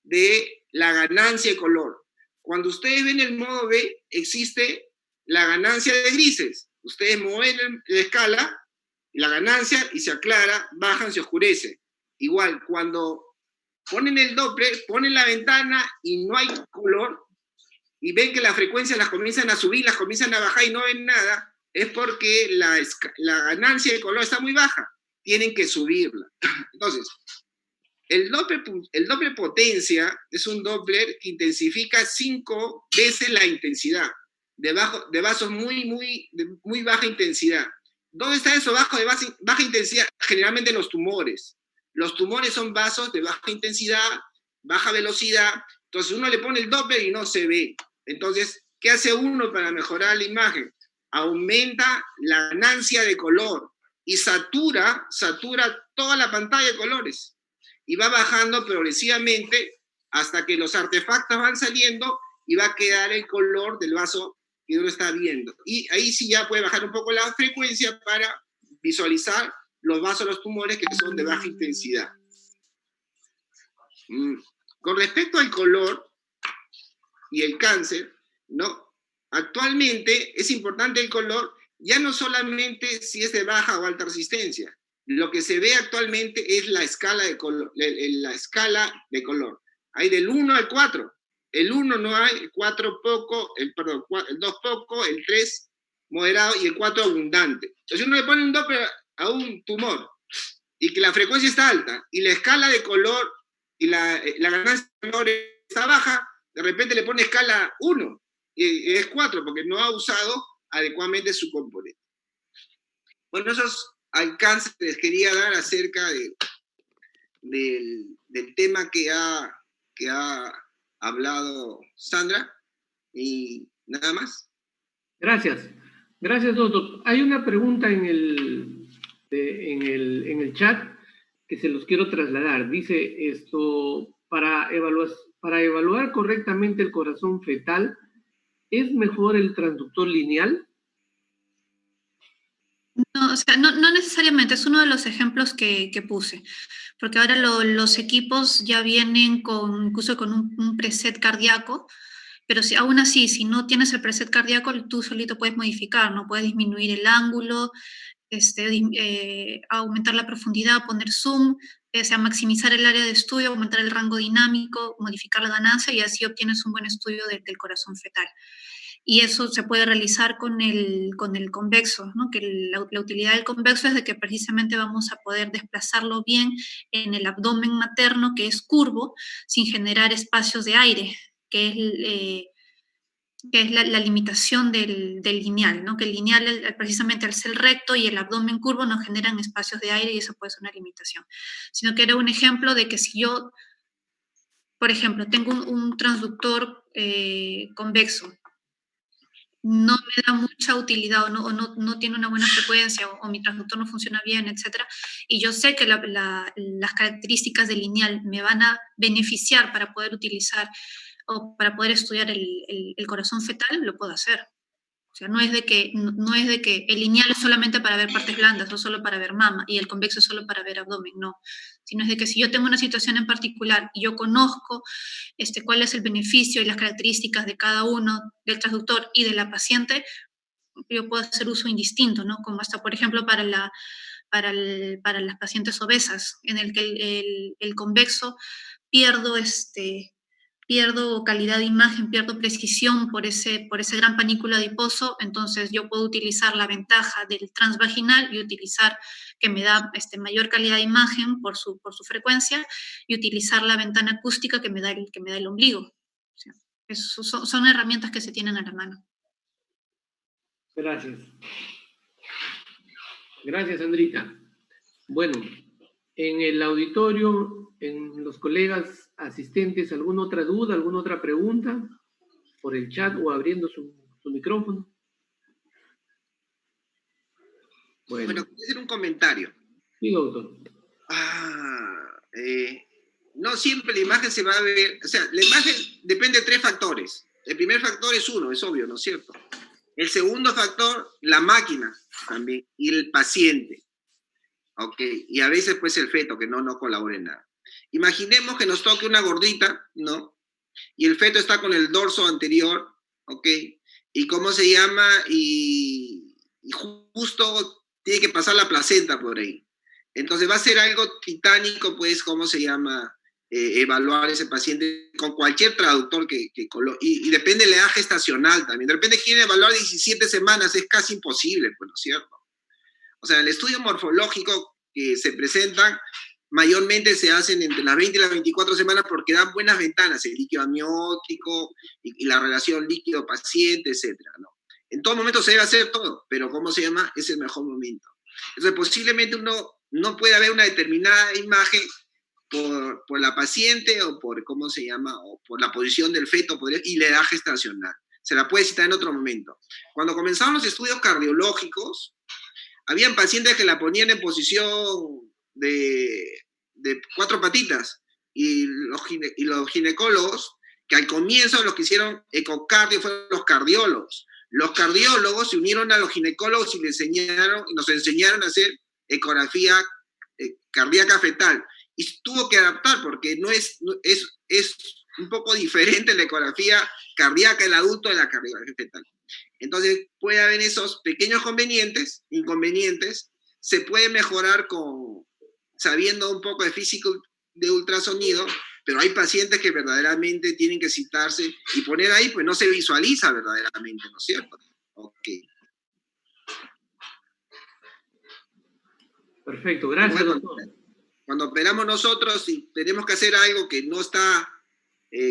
de la ganancia de color. Cuando ustedes ven el modo B, existe la ganancia de grises. Ustedes mueven la escala, la ganancia, y se aclara, bajan, se oscurece. Igual, cuando ponen el Doppler, ponen la ventana y no hay color, y ven que las frecuencias las comienzan a subir, las comienzan a bajar y no ven nada, es porque la ganancia de color está muy baja. Tienen que subirla. Entonces, el Doppler potencia es un Doppler que intensifica 5 veces la intensidad, de vasos de muy baja intensidad. ¿Dónde está eso bajo de baja intensidad? Generalmente en los tumores. Los tumores son vasos de baja intensidad, baja velocidad. Entonces uno le pone el Doppler y no se ve. Entonces, ¿qué hace uno para mejorar la imagen? Aumenta la ganancia de color y satura toda la pantalla de colores. Y va bajando progresivamente hasta que los artefactos van saliendo y va a quedar el color del vaso que uno está viendo. Y ahí sí ya puede bajar un poco la frecuencia para visualizar los vasos, los tumores que son de baja intensidad. Con respecto al color y el cáncer, ¿no? Actualmente es importante el color, ya no solamente si es de baja o alta resistencia. Lo que se ve actualmente es la escala de color. Hay del 1 al 4. El 1 no hay, el 4 poco, el 2 poco, el 3 moderado y el 4 abundante. Entonces uno le pone un Doppler a un tumor y que la frecuencia está alta y la escala de color y la ganancia de color está baja, de repente le pone escala 1 y es 4 porque no ha usado adecuadamente su componente. Bueno, esos alcances les quería dar acerca del tema que ha hablado Sandra, y nada más. Gracias. Gracias, doctor. Hay una pregunta en el chat que se los quiero trasladar. Dice esto, para evaluar correctamente el corazón fetal, ¿es mejor el transductor lineal? No, o sea, no necesariamente, es uno de los ejemplos que puse, porque ahora los equipos ya vienen incluso con un preset cardíaco, pero aún así, si no tienes el preset cardíaco, tú solito puedes modificar, ¿no? Puedes disminuir el ángulo, aumentar la profundidad, poner zoom, o sea, maximizar el área de estudio, aumentar el rango dinámico, modificar la ganancia y así obtienes un buen estudio del corazón fetal. Y eso se puede realizar con el convexo, ¿no? Que la utilidad del convexo es de que precisamente vamos a poder desplazarlo bien en el abdomen materno, que es curvo, sin generar espacios de aire, que es la limitación del lineal, ¿no? Que el lineal, precisamente al ser recto y el abdomen curvo, no generan espacios de aire y eso puede ser una limitación. Sino que era un ejemplo de que si yo, por ejemplo, tengo un transductor convexo, no me da mucha utilidad o no tiene una buena frecuencia o mi transductor no funciona bien, etc. Y yo sé que las características del lineal me van a beneficiar para poder utilizar o para poder estudiar el corazón fetal, lo puedo hacer. O sea, no es de que el lineal es solamente para ver partes blandas o solo para ver mama y el convexo es solo para ver abdomen, no. Sino es de que si yo tengo una situación en particular y yo conozco cuál es el beneficio y las características de cada uno, del transductor y de la paciente, yo puedo hacer uso indistinto, ¿no? Como hasta, por ejemplo, para para las pacientes obesas, en el que el convexo pierdo, pierdo calidad de imagen, pierdo precisión por ese gran panículo adiposo. Entonces yo puedo utilizar la ventaja del transvaginal y utilizar, que me da mayor calidad de imagen por su frecuencia, y utilizar la ventana acústica que me da el ombligo. O sea, son herramientas que se tienen a la mano. Gracias. Gracias, Sandrita. Bueno, en el auditorio, en los colegas asistentes, ¿alguna otra duda, alguna otra pregunta? Por el chat o abriendo su micrófono. Bueno, quiero hacer un comentario. Sí, doctor. No siempre la imagen se va a ver, o sea, la imagen depende de 3 factores. El primer factor es uno, es obvio, ¿no es cierto? El segundo factor, la máquina también, y el paciente. Ok, y a veces pues el feto, que no colabora en nada. Imaginemos que nos toque una gordita, ¿no? Y el feto está con el dorso anterior, ¿ok? Y cómo se llama, y justo tiene que pasar la placenta por ahí. Entonces va a ser algo titánico, pues, ¿cómo se llama? Evaluar ese paciente con cualquier traductor y depende de la edad gestacional también. De repente quieren evaluar 17 semanas, es casi imposible, pues, ¿no es cierto? O sea, el estudio morfológico que se presentan mayormente se hacen entre las 20 y las 24 semanas porque dan buenas ventanas, el líquido amniótico y la relación líquido-paciente, etcétera, ¿no? En todo momento se debe hacer todo, pero ¿cómo se llama? Es el mejor momento. Entonces, posiblemente uno no puede haber una determinada imagen por la paciente o por, ¿cómo se llama? O por la posición del feto y la edad gestacional. Se la puede citar en otro momento. Cuando comenzaron los estudios cardiológicos, habían pacientes que la ponían en posición de 4 patitas y los ginecólogos, que al comienzo los que hicieron ecocardio fueron los cardiólogos. Los cardiólogos se unieron a los ginecólogos y nos enseñaron a hacer ecografía cardíaca fetal. Y tuvo que adaptar porque es un poco diferente la ecografía cardíaca del adulto de la cardíaca fetal. Entonces puede haber esos pequeños inconvenientes, se puede mejorar sabiendo un poco de física de ultrasonido, pero hay pacientes que verdaderamente tienen que citarse y poner ahí, pues no se visualiza verdaderamente, ¿no es cierto? Ok. Perfecto, gracias, doctor. Cuando operamos nosotros y tenemos que hacer algo que no está,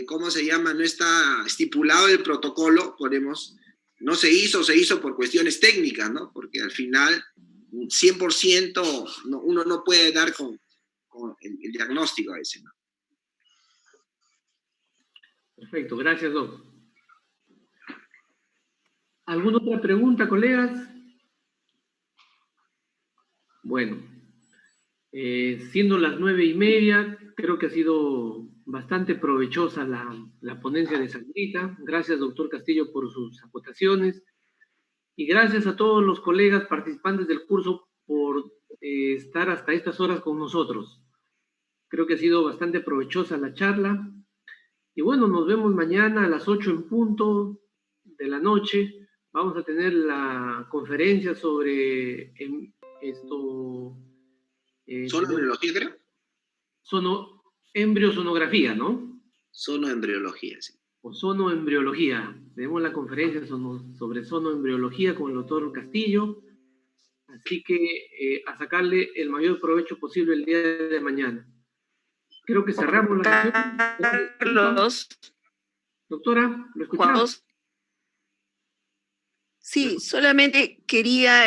¿cómo se llama? No está estipulado en el protocolo, no se hizo por cuestiones técnicas, ¿no? Porque al final, 100% uno no puede dar con el diagnóstico a ese, ¿no? Perfecto, gracias, doctor. ¿Alguna otra pregunta, colegas? Bueno, siendo las 9:30, creo que ha sido bastante provechosa la ponencia de Sandrita. Gracias, doctor Castillo, por sus aportaciones. Y gracias a todos los colegas participantes del curso por estar hasta estas horas con nosotros. Creo que ha sido bastante provechosa la charla. Y bueno, nos vemos mañana a las 8 en punto de la noche. Vamos a tener la conferencia sobre ¿Sonoembriología, creo? Embriosonografía, ¿no? Sonoembriología, sí. O sonoembriología. Tenemos la conferencia sobre sonoembriología con el doctor Castillo. Así que a sacarle el mayor provecho posible el día de mañana. Creo que cerramos la sesión. Carlos. Doctora, ¿lo escuchamos? Sí, solamente quería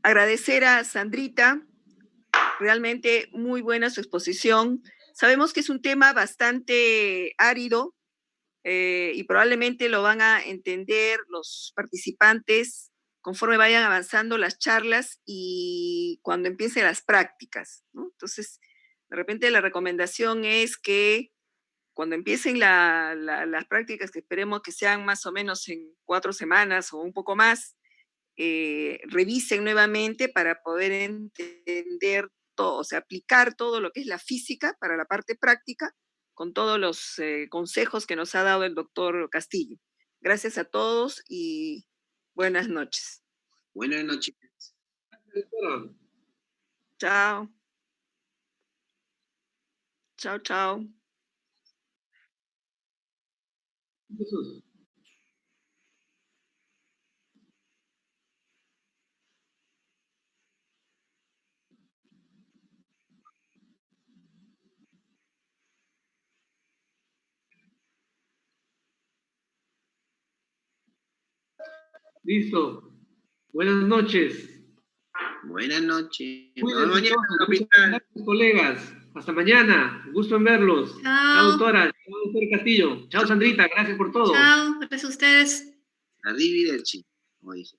agradecer a Sandrita, realmente muy buena su exposición. Sabemos que es un tema bastante árido y probablemente lo van a entender los participantes conforme vayan avanzando las charlas y cuando empiecen las prácticas, ¿no? Entonces, de repente la recomendación es que cuando empiecen las prácticas, que esperemos que sean más o menos en 4 semanas o un poco más, revisen nuevamente para poder entender todo, o sea, aplicar todo lo que es la física para la parte práctica con todos los consejos que nos ha dado el doctor Castillo. Gracias a todos y buenas noches. Buenas noches. Doctora, Chao. Chao, chao. Jesús. Listo. Buenas noches. Buenas noches. Cuídense Mañana, entonces, capitán. gracias, colegas. Hasta mañana. Gusto en verlos. Chao, Chao. doctora. Chao, doctor Castillo. Chao, Sandrita. Gracias por todo. Chao, gracias a ustedes. Arrivederci. Como dice.